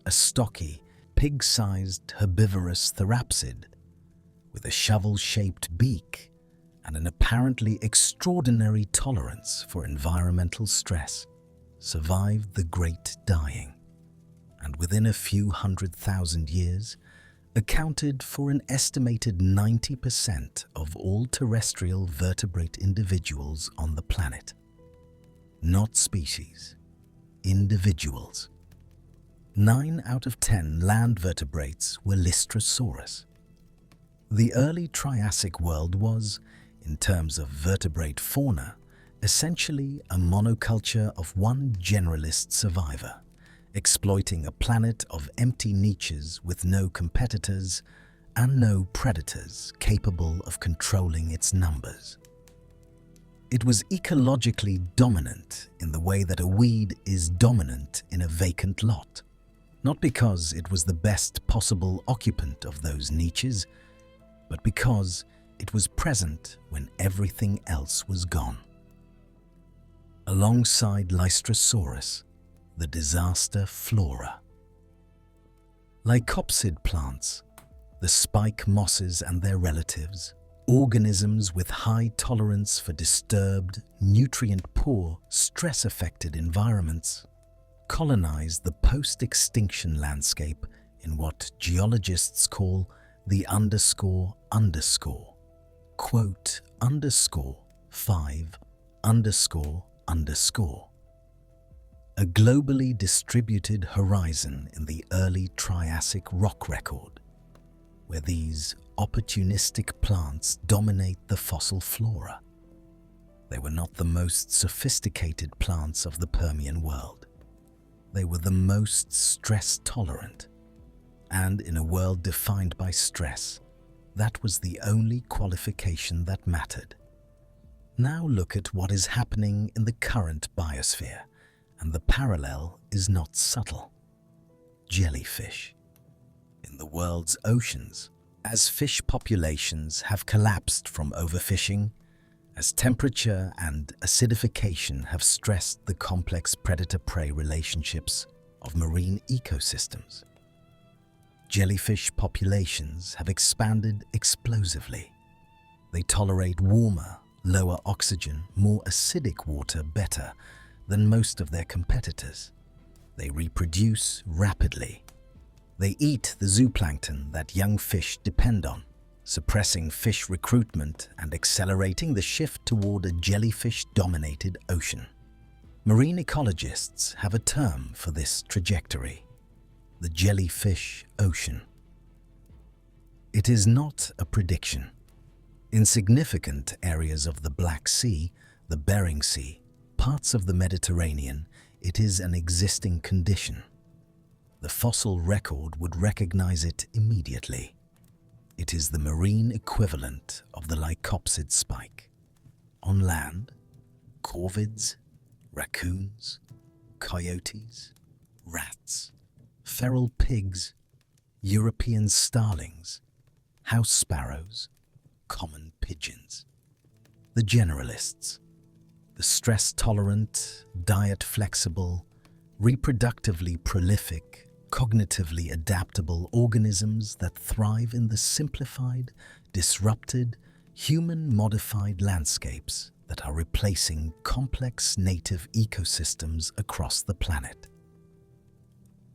Speaker 1: a stocky, pig-sized herbivorous therapsid with a shovel-shaped beak and an apparently extraordinary tolerance for environmental stress, survived the Great Dying, and within a few 100,000 years accounted for an estimated 90% of all terrestrial vertebrate individuals on the planet. Not species, individuals. 9 out of 10 land vertebrates were Lystrosaurus. The early Triassic world was, in terms of vertebrate fauna, essentially a monoculture of one generalist survivor, exploiting a planet of empty niches with no competitors and no predators capable of controlling its numbers. It was ecologically dominant in the way that a weed is dominant in a vacant lot, not because it was the best possible occupant of those niches, but because it was present when everything else was gone. Alongside Lystrosaurus, the disaster flora. Lycopsid plants, the spike mosses and their relatives, organisms with high tolerance for disturbed, nutrient-poor, stress-affected environments, colonized the post-extinction landscape in what geologists call the quote, _5___. A globally distributed horizon in the early Triassic rock record, where these opportunistic plants dominate the fossil flora. They were not the most sophisticated plants of the Permian world. They were the most stress-tolerant, and in a world defined by stress, that was the only qualification that mattered. Now look at what is happening in the current biosphere, and the parallel is not subtle. Jellyfish. In the world's oceans, As fish populations have collapsed from overfishing, as temperature and acidification have stressed the complex predator-prey relationships of marine ecosystems, jellyfish populations have expanded explosively. They tolerate warmer, lower oxygen, more acidic water better than most of their competitors. They reproduce rapidly. They eat the zooplankton that young fish depend on, suppressing fish recruitment and accelerating the shift toward a jellyfish-dominated ocean. Marine ecologists have a term for this trajectory: the jellyfish ocean. It is not a prediction. In significant areas of the Black Sea, the Bering Sea, parts of the Mediterranean, it is an existing condition. The fossil record would recognize it immediately. It is the marine equivalent of the lycopsid spike. On land, corvids, raccoons, coyotes, rats, feral pigs, European starlings, house sparrows, common pigeons. The generalists, the stress-tolerant, diet-flexible, reproductively prolific, cognitively adaptable organisms that thrive in the simplified, disrupted, human-modified landscapes that are replacing complex native ecosystems across the planet.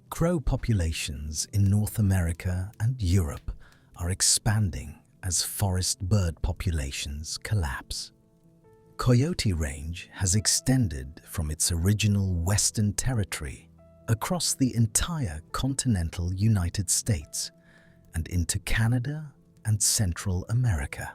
Speaker 1: Crow populations in North America and Europe are expanding as forest bird populations collapse. Coyote range has extended from its original western territory across the entire continental United States and into Canada and Central America,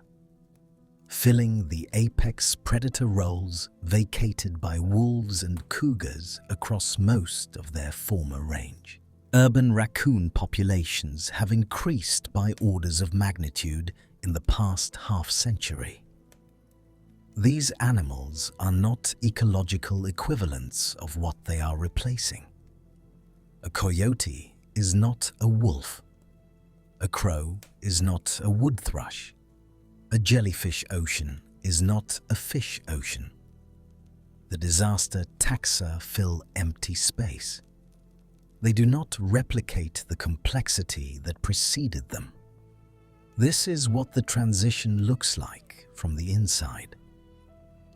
Speaker 1: filling the apex predator roles vacated by wolves and cougars across most of their former range. Urban raccoon populations have increased by orders of magnitude in the past half-century. These animals are not ecological equivalents of what they are replacing. A coyote is not a wolf. A crow is not a wood thrush. A jellyfish ocean is not a fish ocean. The disaster taxa fill empty space. They do not replicate the complexity that preceded them. This is what the transition looks like from the inside.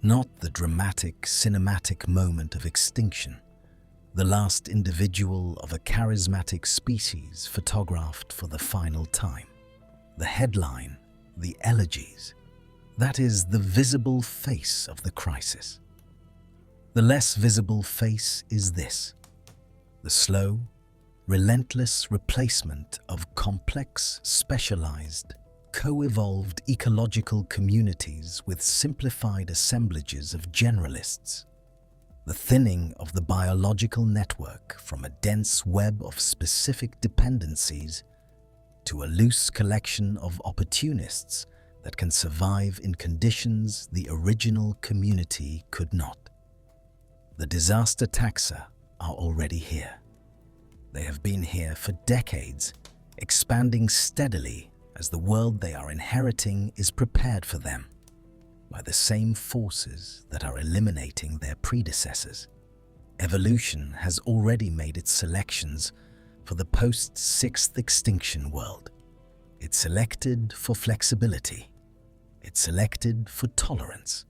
Speaker 1: Not the dramatic, cinematic moment of extinction, the last individual of a charismatic species photographed for the final time. The headline, the elegies, that is the visible face of the crisis. The less visible face is this: the slow, relentless replacement of complex, specialized, co-evolved ecological communities with simplified assemblages of generalists. The thinning of the biological network from a dense web of specific dependencies to a loose collection of opportunists that can survive in conditions the original community could not. The disaster taxa are already here. They have been here for decades, expanding steadily as the world they are inheriting is prepared for them by the same forces that are eliminating their predecessors. Evolution has already made its selections for the post-sixth extinction world. It selected for flexibility. It selected for tolerance.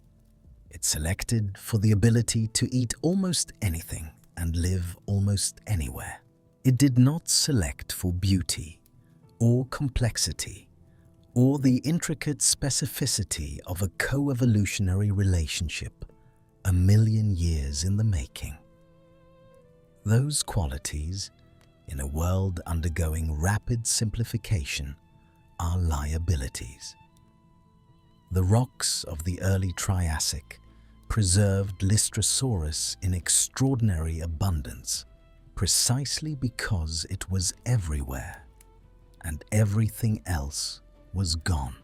Speaker 1: It selected for the ability to eat almost anything and live almost anywhere. It did not select for beauty or complexity or the intricate specificity of a co-evolutionary relationship 1,000,000 years in the making. Those qualities, in a world undergoing rapid simplification, are liabilities. The rocks of the early Triassic preserved Lystrosaurus in extraordinary abundance, precisely because it was everywhere, and everything else was gone.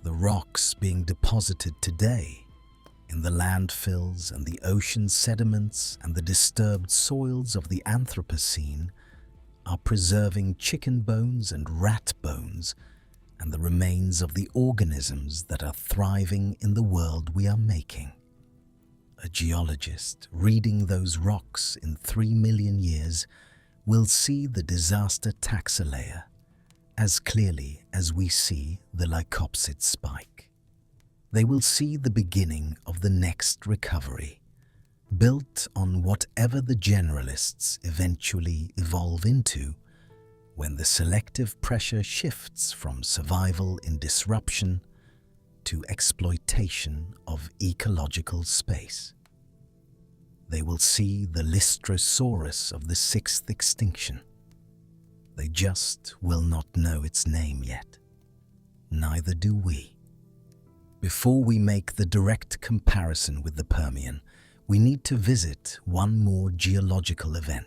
Speaker 1: The rocks being deposited today in the landfills and the ocean sediments and the disturbed soils of the Anthropocene are preserving chicken bones and rat bones and the remains of the organisms that are thriving in the world we are making. A geologist reading those rocks in 3 million years will see the disaster taxa layer as clearly as we see the Lycopsid spike. They will see the beginning of the next recovery, built on whatever the generalists eventually evolve into when the selective pressure shifts from survival in disruption to exploitation of ecological space. They will see the Lystrosaurus of the 6th extinction. They just will not know its name yet. Neither do we. Before we make the direct comparison with the Permian, we need to visit one more geological event,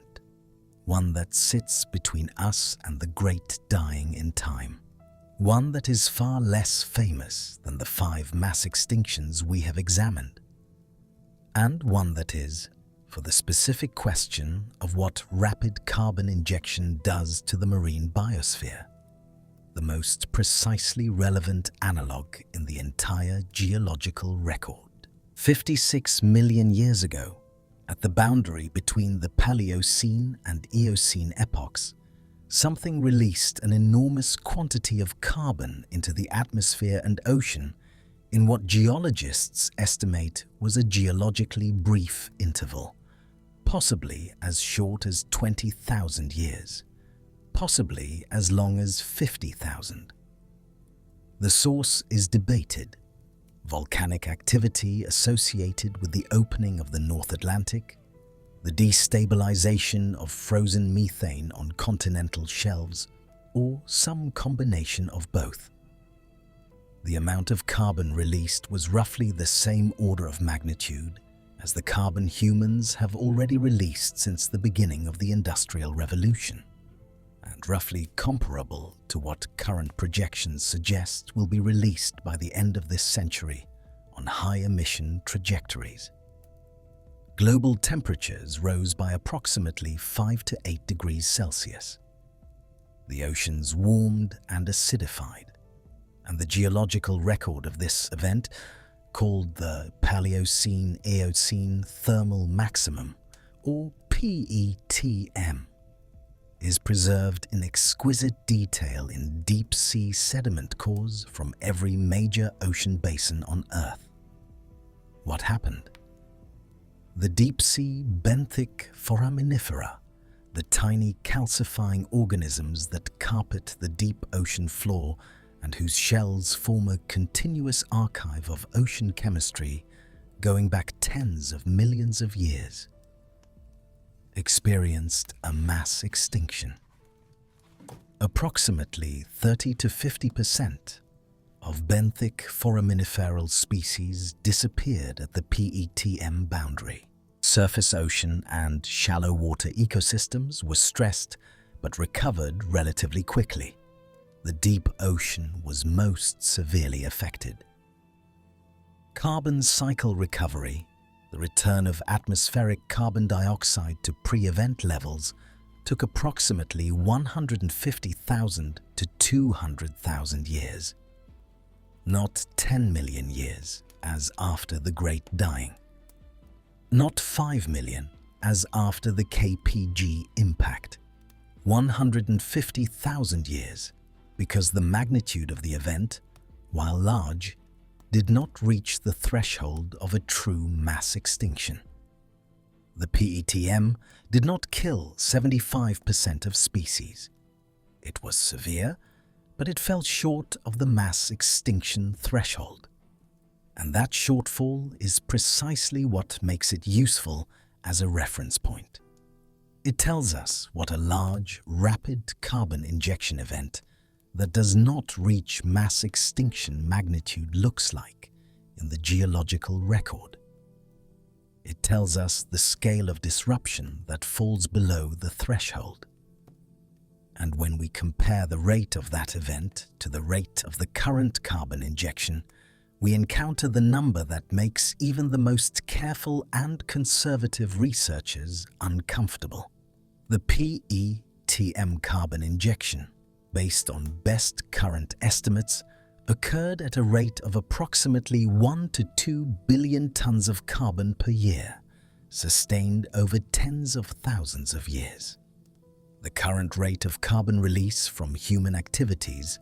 Speaker 1: one that sits between us and the great dying in time, one that is far less famous than the 5 mass extinctions we have examined, and one that is, for the specific question of what rapid carbon injection does to the marine biosphere, the most precisely relevant analog in the entire geological record. 56 million years ago, at the boundary between the Paleocene and Eocene epochs, something released an enormous quantity of carbon into the atmosphere and ocean in what geologists estimate was a geologically brief interval, possibly as short as 20,000 years, possibly as long as 50,000. The source is debated. Volcanic activity associated with the opening of the North Atlantic, the destabilization of frozen methane on continental shelves, or some combination of both. The amount of carbon released was roughly the same order of magnitude as the carbon humans have already released since the beginning of the Industrial Revolution, and roughly comparable to what current projections suggest will be released by the end of this century on high-emission trajectories. Global temperatures rose by approximately 5 to 8 degrees Celsius. The oceans warmed and acidified, and the geological record of this event, called the Paleocene-Eocene Thermal Maximum, or PETM, is preserved in exquisite detail in deep-sea sediment cores from every major ocean basin on Earth. What happened? The deep-sea benthic foraminifera, the tiny calcifying organisms that carpet the deep ocean floor and whose shells form a continuous archive of ocean chemistry going back tens of millions of years, experienced a mass extinction. Approximately 30 to 50% of benthic foraminiferal species disappeared at the PETM boundary. Surface ocean and shallow water ecosystems were stressed but recovered relatively quickly. The deep ocean was most severely affected. Carbon cycle recovery, the return of atmospheric carbon dioxide to pre-event levels, took approximately 150,000 to 200,000 years. Not 10 million years, as after the Great Dying. Not 5 million, as after the KPG impact. 150,000 years, because the magnitude of the event, while large, did not reach the threshold of a true mass extinction. The PETM did not kill 75% of species. It was severe, but it fell short of the mass extinction threshold. And that shortfall is precisely what makes it useful as a reference point. It tells us what a large, rapid carbon injection event that does not reach mass extinction magnitude looks like in the geological record. It tells us the scale of disruption that falls below the threshold. And when we compare the rate of that event to the rate of the current carbon injection, we encounter the number that makes even the most careful and conservative researchers uncomfortable. The PETM carbon injection based on best current estimates, occurred at a rate of approximately 1 to 2 billion tons of carbon per year, sustained over tens of thousands of years. The current rate of carbon release from human activities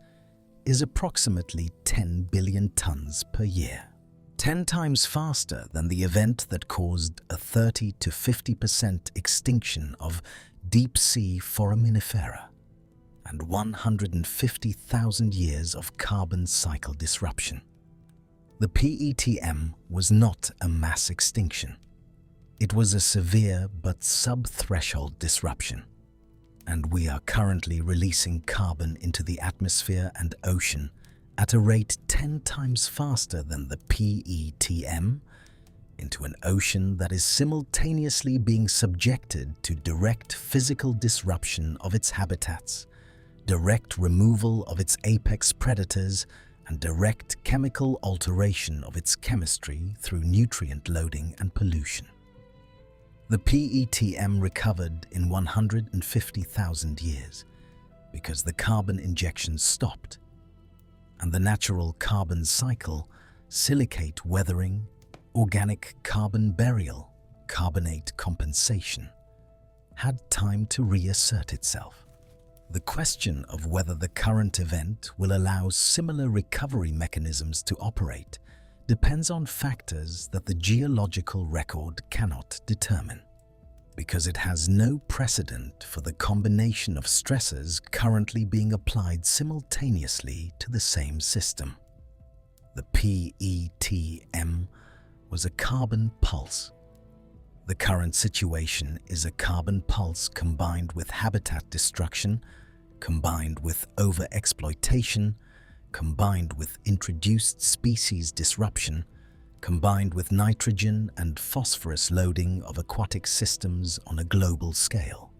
Speaker 1: is approximately 10 billion tons per year, 10 times faster than the event that caused a 30 to 50% extinction of deep-sea foraminifera and 150,000 years of carbon cycle disruption. The PETM was not a mass extinction. It was a severe but sub-threshold disruption, and we are currently releasing carbon into the atmosphere and ocean at a rate 10 times faster than the PETM into an ocean that is simultaneously being subjected to direct physical disruption of its habitats, direct removal of its apex predators, and direct chemical alteration of its chemistry through nutrient loading and pollution. The PETM recovered in 150,000 years because the carbon injection stopped, and the natural carbon cycle, silicate weathering, organic carbon burial, carbonate compensation, had time to reassert itself. The question of whether the current event will allow similar recovery mechanisms to operate depends on factors that the geological record cannot determine, because it has no precedent for the combination of stressors currently being applied simultaneously to the same system. The PETM was a carbon pulse. The current situation is a carbon pulse combined with habitat destruction, combined with overexploitation, combined with introduced species disruption, combined with nitrogen and phosphorus loading of aquatic systems on a global scale.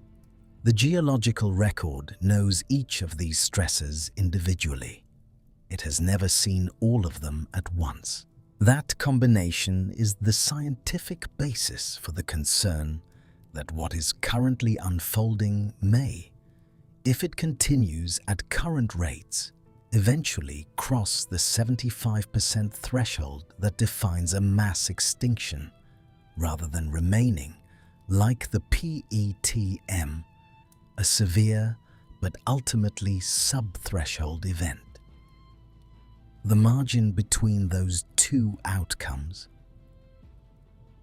Speaker 1: The geological record knows each of these stresses individually. It has never seen all of them at once. That combination is the scientific basis for the concern that what is currently unfolding may, if it continues at current rates, eventually cross the 75% threshold that defines a mass extinction, rather than remaining, like the PETM, a severe but ultimately sub-threshold event. The margin between those two outcomes,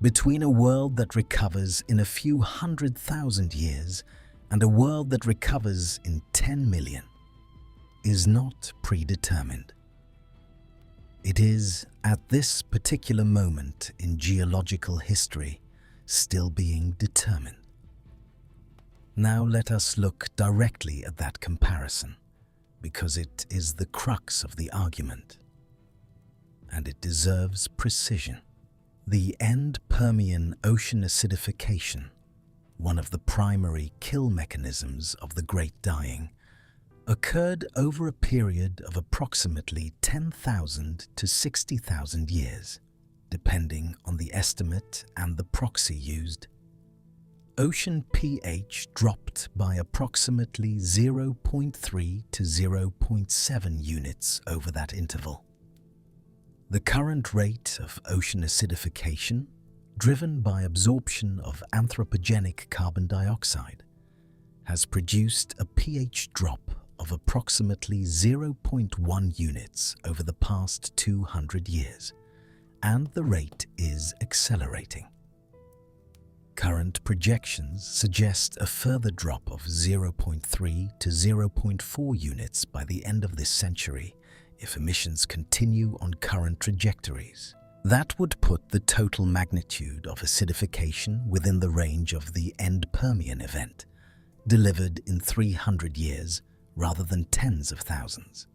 Speaker 1: between a world that recovers in a few 100,000 years and a world that recovers in 10 million, is not predetermined. It is, at this particular moment in geological history, still being determined. Now let us look directly at that comparison, because it is the crux of the argument, and it deserves precision. The end Permian ocean acidification, one of the primary kill mechanisms of the Great Dying, occurred over a period of approximately 10,000 to 60,000 years, depending on the estimate and the proxy used. Ocean pH dropped by approximately 0.3 to 0.7 units over that interval. The current rate of ocean acidification, driven by absorption of anthropogenic carbon dioxide, has produced a pH drop of approximately 0.1 units over the past 200 years, and the rate is accelerating. Current projections suggest a further drop of 0.3 to 0.4 units by the end of this century if emissions continue on current trajectories. That would put the total magnitude of acidification within the range of the end Permian event, delivered in 300 years rather than tens of thousands.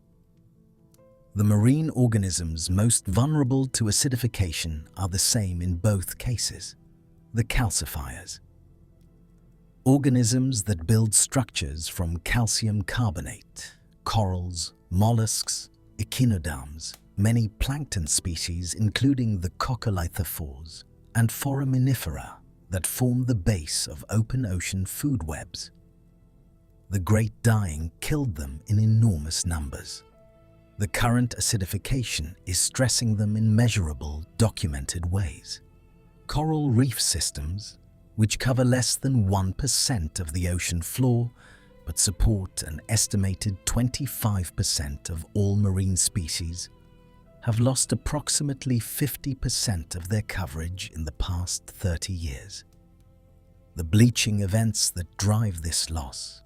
Speaker 1: The marine organisms most vulnerable to acidification are the same in both cases: the calcifiers. Organisms that build structures from calcium carbonate, corals, mollusks, echinoderms, many plankton species including the coccolithophores, and foraminifera that form the base of open ocean food webs. The Great Dying killed them in enormous numbers. The current acidification is stressing them in measurable, documented ways. Coral reef systems, which cover less than 1% of the ocean floor, but support an estimated 25% of all marine species, have lost approximately 50% of their coverage in the past 30 years. The bleaching events that drive this loss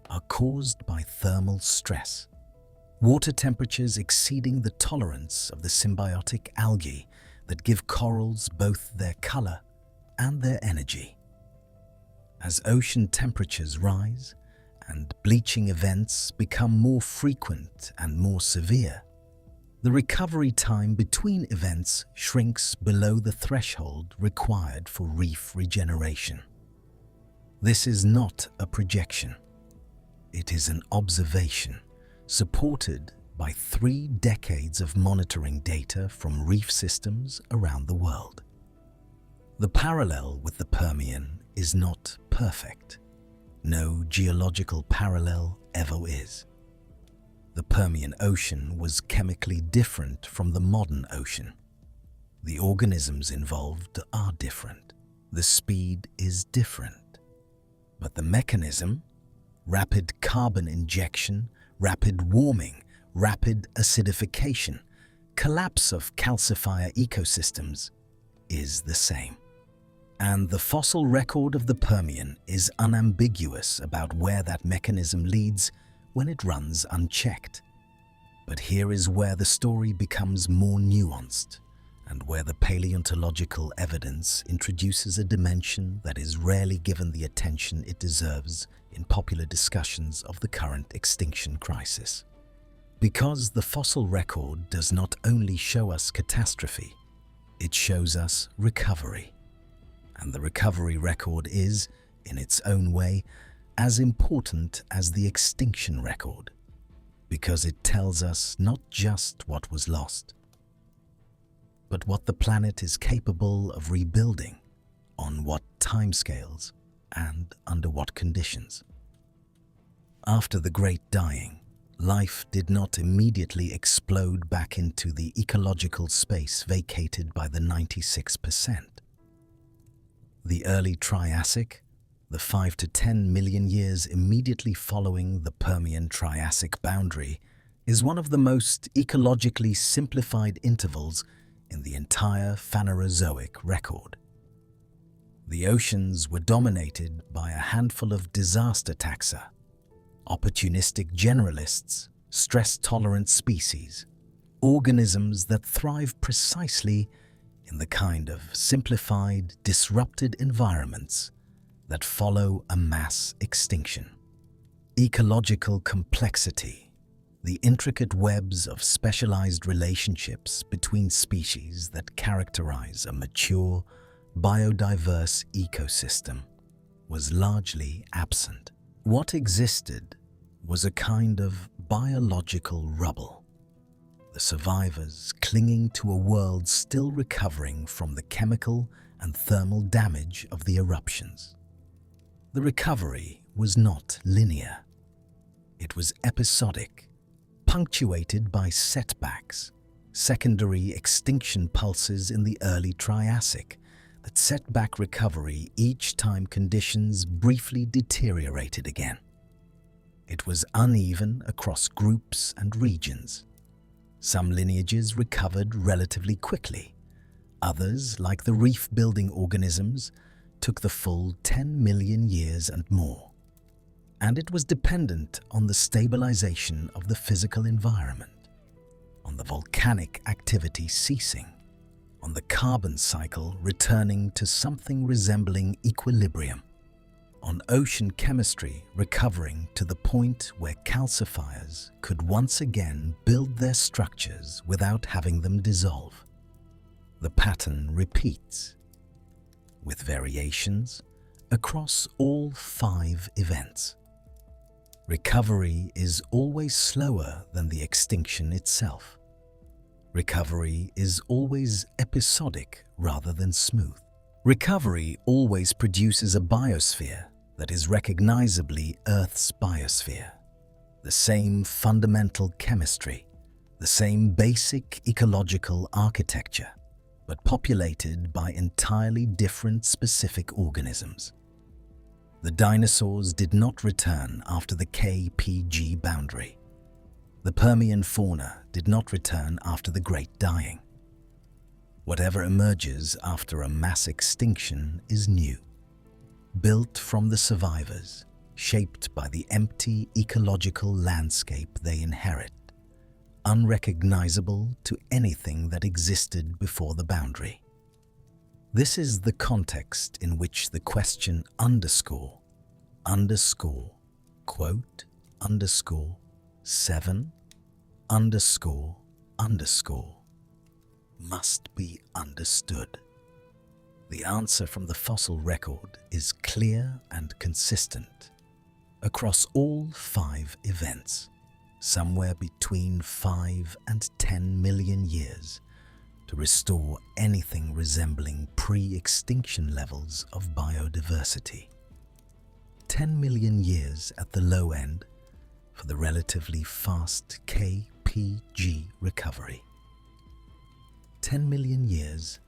Speaker 1: are caused by thermal stress, water temperatures exceeding the tolerance of the symbiotic algae that give corals both their color and their energy. As ocean temperatures rise and bleaching events become more frequent and more severe, the recovery time between events shrinks below the threshold required for reef regeneration. This is not a projection. It is an observation supported by 3 decades of monitoring data from reef systems around the world. The parallel with the Permian is not perfect. No geological parallel ever is. The Permian Ocean was chemically different from the modern ocean. The organisms involved are different. The speed is different. But the mechanism, rapid carbon injection, rapid warming, rapid acidification, collapse of calcifier ecosystems, is the same. And the fossil record of the Permian is unambiguous about where that mechanism leads when it runs unchecked. But here is where the story becomes more nuanced, and where the paleontological evidence introduces a dimension that is rarely given the attention it deserves in popular discussions of the current extinction crisis. Because the fossil record does not only show us catastrophe, it shows us recovery. And the recovery record is, in its own way, as important as the extinction record, because it tells us not just what was lost, but what the planet is capable of rebuilding, on what timescales, and under what conditions. After the Great Dying, life did not immediately explode back into the ecological space vacated by the 96%. The early Triassic, the 5 to 10 million years immediately following the Permian-Triassic boundary, is one of the most ecologically simplified intervals in the entire Phanerozoic record. The oceans were dominated by a handful of disaster taxa, opportunistic generalists, stress-tolerant species, organisms that thrive precisely in the kind of simplified, disrupted environments that follow a mass extinction. Ecological complexity, the intricate webs of specialized relationships between species that characterize a mature, biodiverse ecosystem, was largely absent. What existed was a kind of biological rubble, the survivors clinging to a world still recovering from the chemical and thermal damage of the eruptions. The recovery was not linear. It was episodic, punctuated by setbacks, secondary extinction pulses in the early Triassic that set back recovery each time conditions briefly deteriorated again. It was uneven across groups and regions. Some lineages recovered relatively quickly. Others, like the reef-building organisms, took the full 10 million years and more. And it was dependent on the stabilization of the physical environment, on the volcanic activity ceasing, on the carbon cycle returning to something resembling equilibrium, on ocean chemistry recovering to the point where calcifiers could once again build their structures without having them dissolve. The pattern repeats, with variations across all 5 events. Recovery is always slower than the extinction itself. Recovery is always episodic rather than smooth. Recovery always produces a biosphere that is recognizably Earth's biosphere. The same fundamental chemistry, the same basic ecological architecture, but populated by entirely different specific organisms. The dinosaurs did not return after the KPG boundary. The Permian fauna did not return after the Great Dying. Whatever emerges after a mass extinction is new, built from the survivors, shaped by the empty ecological landscape they inherit, unrecognizable to anything that existed before the boundary. This is the context in which the question quote, 7 must be understood. The answer from the fossil record is clear and consistent across all 5 events, somewhere between 5 and 10 million years, to restore anything resembling pre-extinction levels of biodiversity. 10 million years at the low end for the relatively fast KPG recovery. 10 million years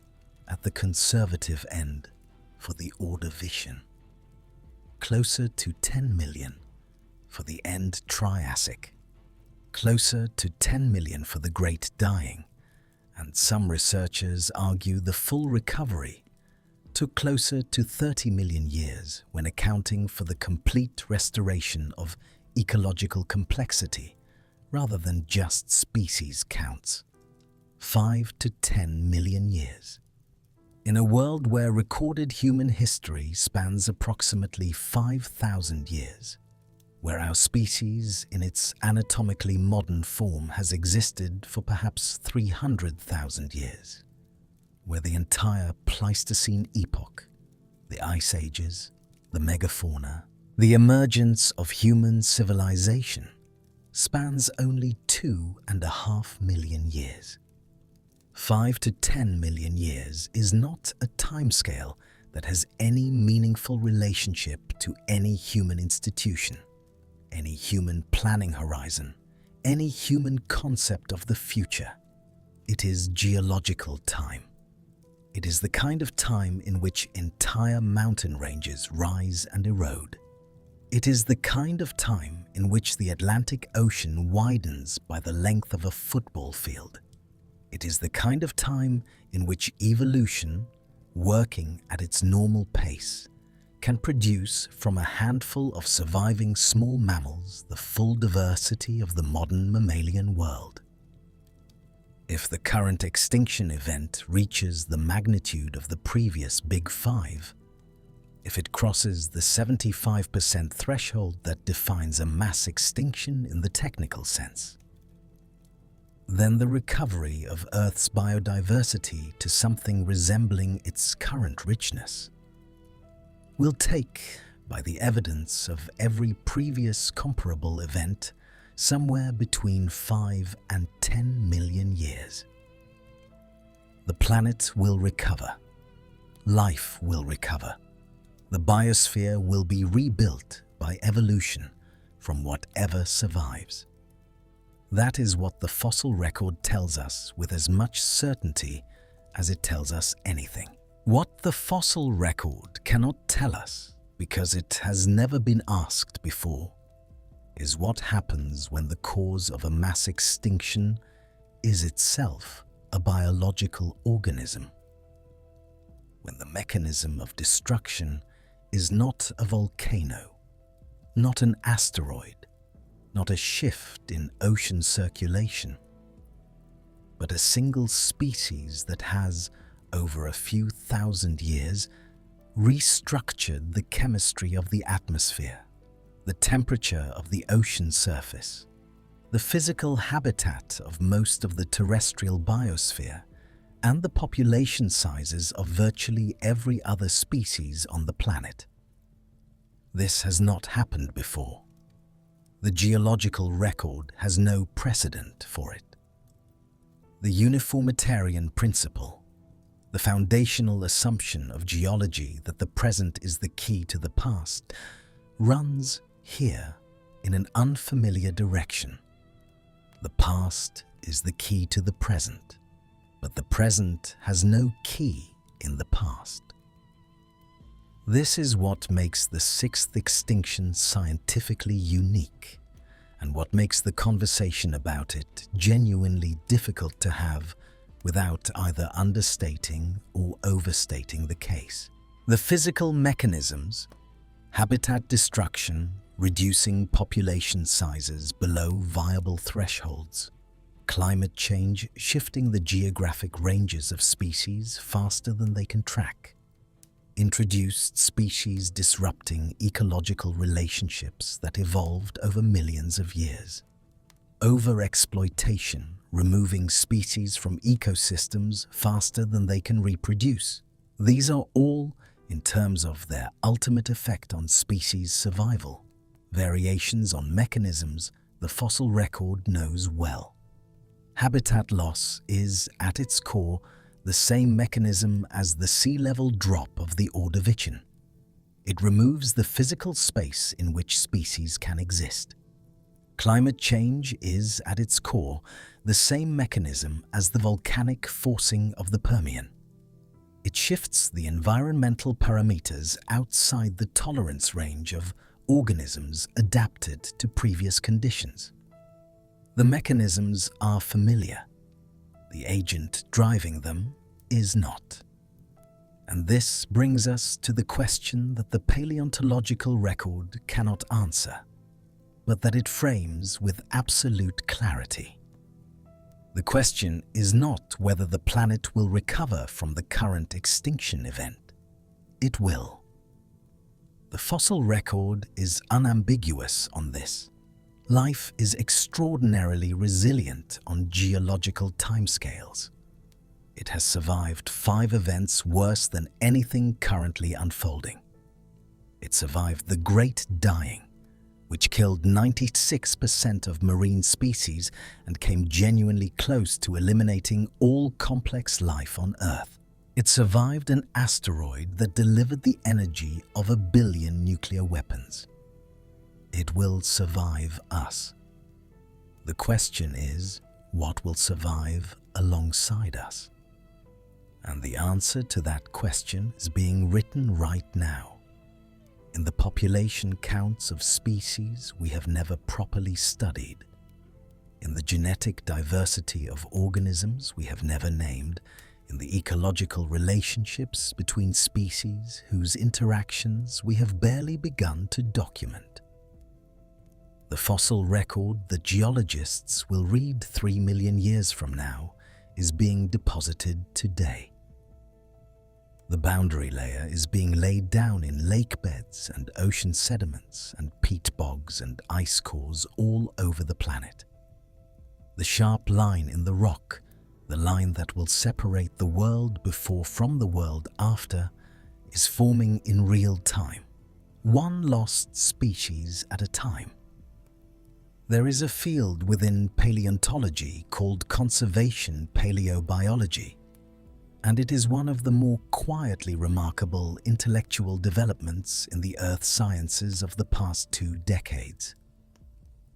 Speaker 1: at the conservative end for the Ordovician. Closer to 10 million for the end Triassic. Closer to 10 million for the Great Dying, and some researchers argue the full recovery took closer to 30 million years when accounting for the complete restoration of ecological complexity rather than just species counts. 5 to 10 million years. In a world where recorded human history spans approximately 5,000 years, where our species in its anatomically modern form has existed for perhaps 300,000 years, where the entire Pleistocene epoch, the Ice Ages, the megafauna, the emergence of human civilization spans only 2.5 million years. 5 to 10 million years is not a timescale that has any meaningful relationship to any human institution, any human planning horizon, any human concept of the future. It is geological time. It is the kind of time in which entire mountain ranges rise and erode. It is the kind of time in which the Atlantic Ocean widens by the length of a football field. It is the kind of time in which evolution, working at its normal pace, can produce from a handful of surviving small mammals the full diversity of the modern mammalian world. If the current extinction event reaches the magnitude of the previous Big Five, if it crosses the 75% threshold that defines a mass extinction in the technical sense, then the recovery of Earth's biodiversity to something resembling its current richness will take, by the evidence of every previous comparable event, somewhere between 5 and 10 million years. The planet will recover. Life will recover. The biosphere will be rebuilt by evolution from whatever survives. That is what the fossil record tells us with as much certainty as it tells us anything. What the fossil record cannot tell us, because it has never been asked before, is what happens when the cause of a mass extinction is itself a biological organism. When the mechanism of destruction is not a volcano, not an asteroid, not a shift in ocean circulation, but a single species that has, over a few thousand years, restructured the chemistry of the atmosphere, the temperature of the ocean surface, the physical habitat of most of the terrestrial biosphere, and the population sizes of virtually every other species on the planet. This has not happened before. The geological record has no precedent for it. The uniformitarian principle, The foundational assumption of geology that the present is the key to the past runs here in an unfamiliar direction. The past is the key to the present, but the present has no key in the past. This is what makes the sixth extinction scientifically unique, and what makes the conversation about it genuinely difficult to have without either understating or overstating the case. The physical mechanisms, habitat destruction, reducing population sizes below viable thresholds, climate change shifting the geographic ranges of species faster than they can track, introduced species disrupting ecological relationships that evolved over millions of years, overexploitation removing species from ecosystems faster than they can reproduce. These are all, in terms of their ultimate effect on species survival, variations on mechanisms the fossil record knows well. Habitat loss is, at its core, the same mechanism as the sea level drop of the Ordovician. It removes the physical space in which species can exist. Climate change is, at its core, the same mechanism as the volcanic forcing of the Permian. It shifts the environmental parameters outside the tolerance range of organisms adapted to previous conditions. The mechanisms are familiar. The agent driving them is not. And this brings us to the question that the paleontological record cannot answer, but that it frames with absolute clarity. The question is not whether the planet will recover from the current extinction event. It will. The fossil record is unambiguous on this. Life is extraordinarily resilient on geological timescales. It has survived 5 events worse than anything currently unfolding. It survived the Great Dying, which killed 96% of marine species and came genuinely close to eliminating all complex life on Earth. It survived an asteroid that delivered the energy of 1 billion nuclear weapons. It will survive us. The question is, what will survive alongside us? And the answer to that question is being written right now. In the population counts of species we have never properly studied, in the genetic diversity of organisms we have never named, in the ecological relationships between species whose interactions we have barely begun to document. The fossil record that geologists will read 3 million years from now is being deposited today. The boundary layer is being laid down in lake beds and ocean sediments and peat bogs and ice cores all over the planet. The sharp line in the rock, the line that will separate the world before from the world after, is forming in real time, one lost species at a time. There is a field within paleontology called conservation paleobiology, and it is one of the more quietly remarkable intellectual developments in the earth sciences of the past 2 decades.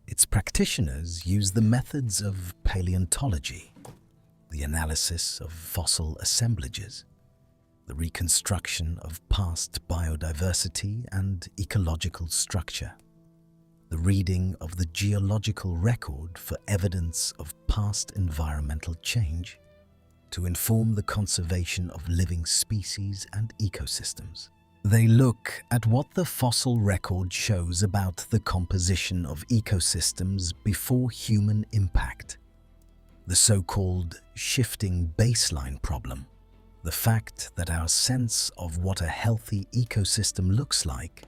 Speaker 1: Its practitioners use the methods of paleontology, the analysis of fossil assemblages, the reconstruction of past biodiversity and ecological structure, the reading of the geological record for evidence of past environmental change, to inform the conservation of living species and ecosystems. They look at what the fossil record shows about the composition of ecosystems before human impact, the so-called shifting baseline problem, the fact that our sense of what a healthy ecosystem looks like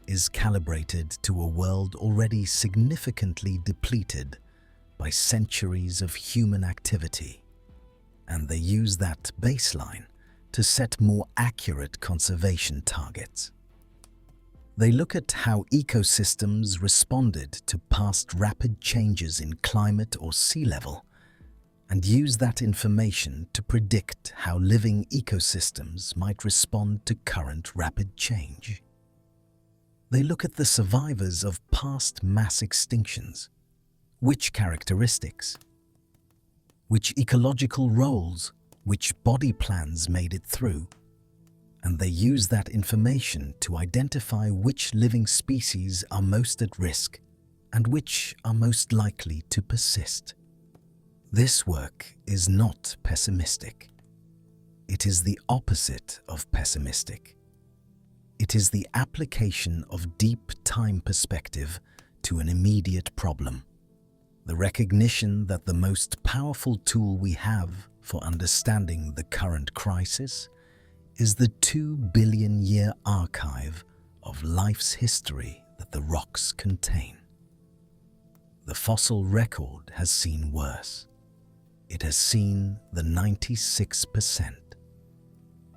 Speaker 1: is calibrated to a world already significantly depleted by centuries of human activity. And they use that baseline to set more accurate conservation targets. They look at how ecosystems responded to past rapid changes in climate or sea level and use that information to predict how living ecosystems might respond to current rapid change. They look at the survivors of past mass extinctions, which characteristics, which ecological roles, which body plans made it through, and they use that information to identify which living species are most at risk and which are most likely to persist. This work is not pessimistic. It is the opposite of pessimistic. It is the application of deep time perspective to an immediate problem. The recognition that the most powerful tool we have for understanding the current crisis is the 2-billion-year archive of life's history that the rocks contain. The fossil record has seen worse. It has seen the 96%,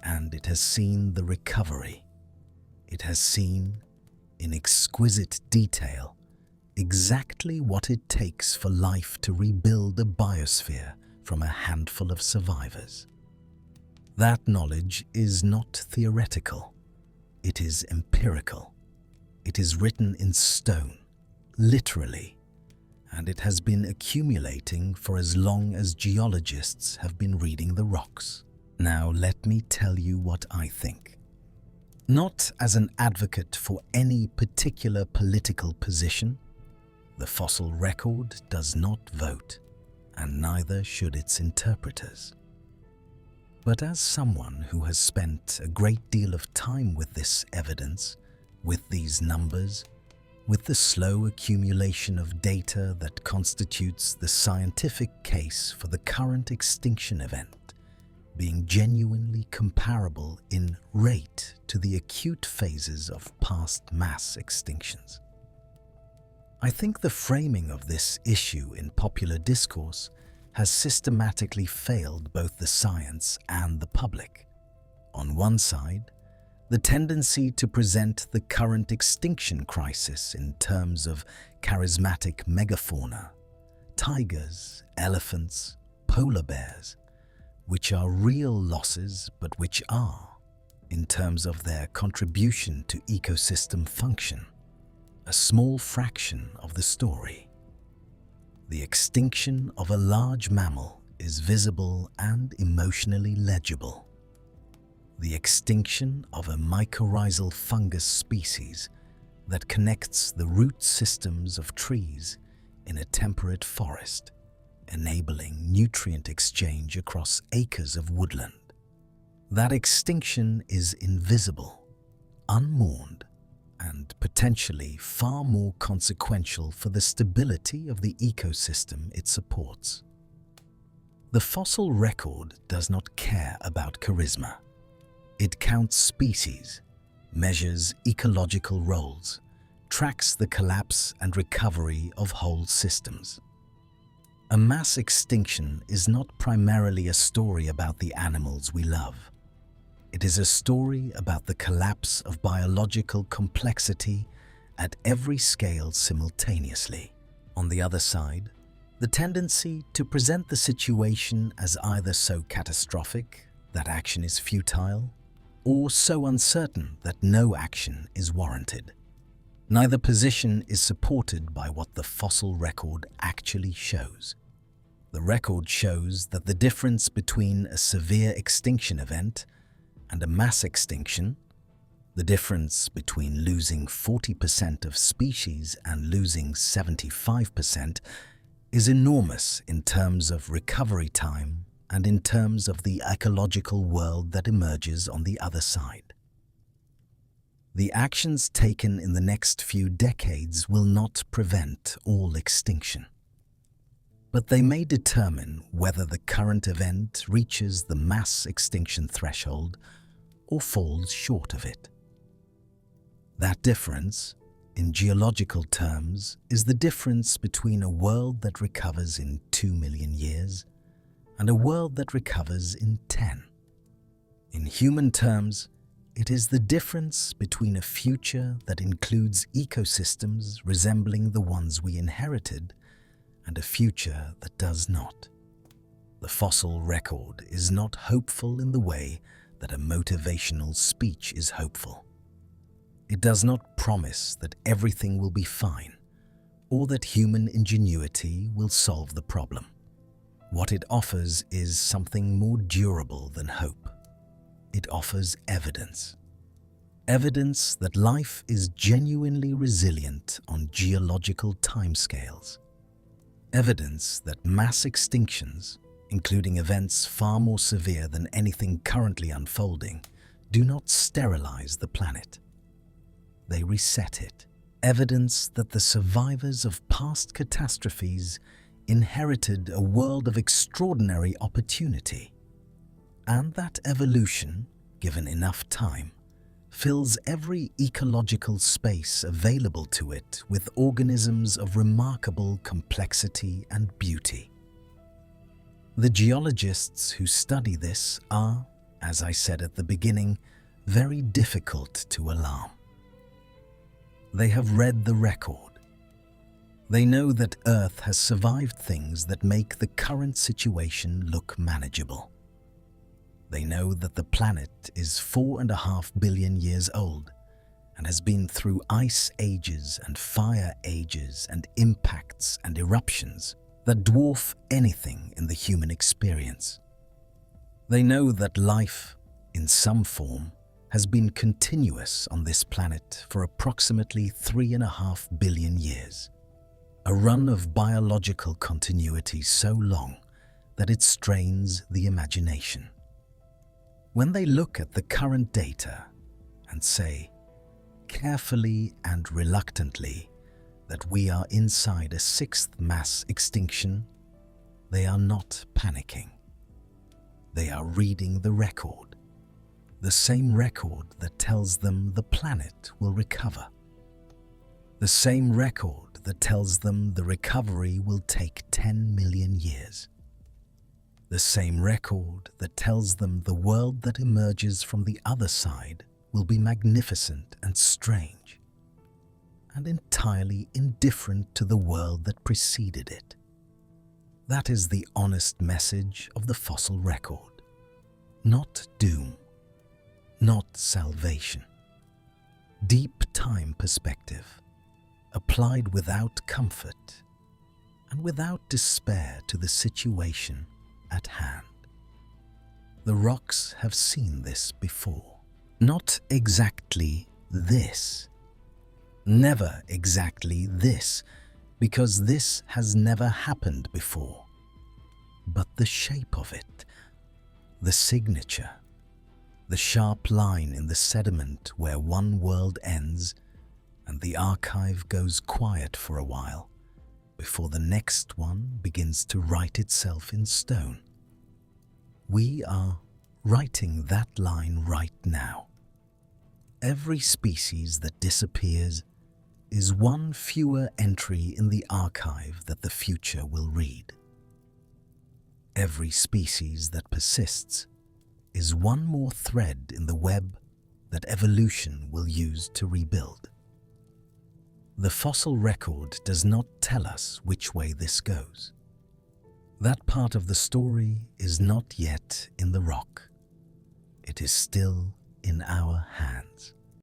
Speaker 1: and it has seen the recovery. It has seen, in exquisite detail, exactly what it takes for life to rebuild a biosphere from a handful of survivors. That knowledge is not theoretical. It is empirical. It is written in stone, literally, and it has been accumulating for as long as geologists have been reading the rocks. Now let me tell you what I think. Not as an advocate for any particular political position, the fossil record does not vote, and neither should its interpreters. But as someone who has spent a great deal of time with this evidence, with these numbers, with the slow accumulation of data that constitutes the scientific case for the current extinction event, being genuinely comparable in rate to the acute phases of past mass extinctions, I think the framing of this issue in popular discourse has systematically failed both the science and the public. On one side, the tendency to present the current extinction crisis in terms of charismatic megafauna, tigers, elephants, polar bears, which are real losses but which are, in terms of their contribution to ecosystem function, a small fraction of the story. The extinction of a large mammal is visible and emotionally legible. The extinction of a mycorrhizal fungus species that connects the root systems of trees in a temperate forest, enabling nutrient exchange across acres of woodland. That extinction is invisible, unmourned, and potentially far more consequential for the stability of the ecosystem it supports. The fossil record does not care about charisma. It counts species, measures ecological roles, tracks the collapse and recovery of whole systems. A mass extinction is not primarily a story about the animals we love. It is a story about the collapse of biological complexity at every scale simultaneously. On the other side, the tendency to present the situation as either so catastrophic that action is futile, or so uncertain that no action is warranted. Neither position is supported by what the fossil record actually shows. The record shows that the difference between a severe extinction event and a mass extinction, the difference between losing 40% of species and losing 75%, is enormous in terms of recovery time and in terms of the ecological world that emerges on the other side. The actions taken in the next few decades will not prevent all extinction, but they may determine whether the current event reaches the mass extinction threshold or falls short of it. That difference, in geological terms, is the difference between a world that recovers in 2 million years and a world that recovers in 10. In human terms, it is the difference between a future that includes ecosystems resembling the ones we inherited and a future that does not. The fossil record is not hopeful in the way that a motivational speech is hopeful. It does not promise that everything will be fine or that human ingenuity will solve the problem. What it offers is something more durable than hope. It offers evidence. Evidence that life is genuinely resilient on geological timescales. Evidence that mass extinctions, including events far more severe than anything currently unfolding, do not sterilize the planet. They reset it. Evidence that the survivors of past catastrophes inherited a world of extraordinary opportunity, and that evolution, given enough time, fills every ecological space available to it with organisms of remarkable complexity and beauty. The geologists who study this are, as I said at the beginning, very difficult to alarm. They have read the record. They know that Earth has survived things that make the current situation look manageable. They know that the planet is 4.5 billion years old and has been through ice ages and fire ages and impacts and eruptions that dwarf anything in the human experience. They know that life, in some form, has been continuous on this planet for approximately 3.5 billion years, a run of biological continuity so long that it strains the imagination. When they look at the current data and say, carefully and reluctantly, that we are inside a sixth mass extinction, they are not panicking. They are reading the record, the same record that tells them the planet will recover. The same record that tells them the recovery will take 10 million years. The same record that tells them the world that emerges from the other side will be magnificent and strange, and entirely indifferent to the world that preceded it. That is the honest message of the fossil record. Not doom, not salvation. Deep time perspective, applied without comfort and without despair to the situation at hand. The rocks have seen this before. Not exactly this. Never exactly this, because this has never happened before. But the shape of it, the signature, the sharp line in the sediment where one world ends and the archive goes quiet for a while before the next one begins to write itself in stone. We are writing that line right now. Every species that disappears is one fewer entry in the archive that the future will read. Every species that persists is one more thread in the web that evolution will use to rebuild. The fossil record does not tell us which way this goes. That part of the story is not yet in the rock. It is still in our hands.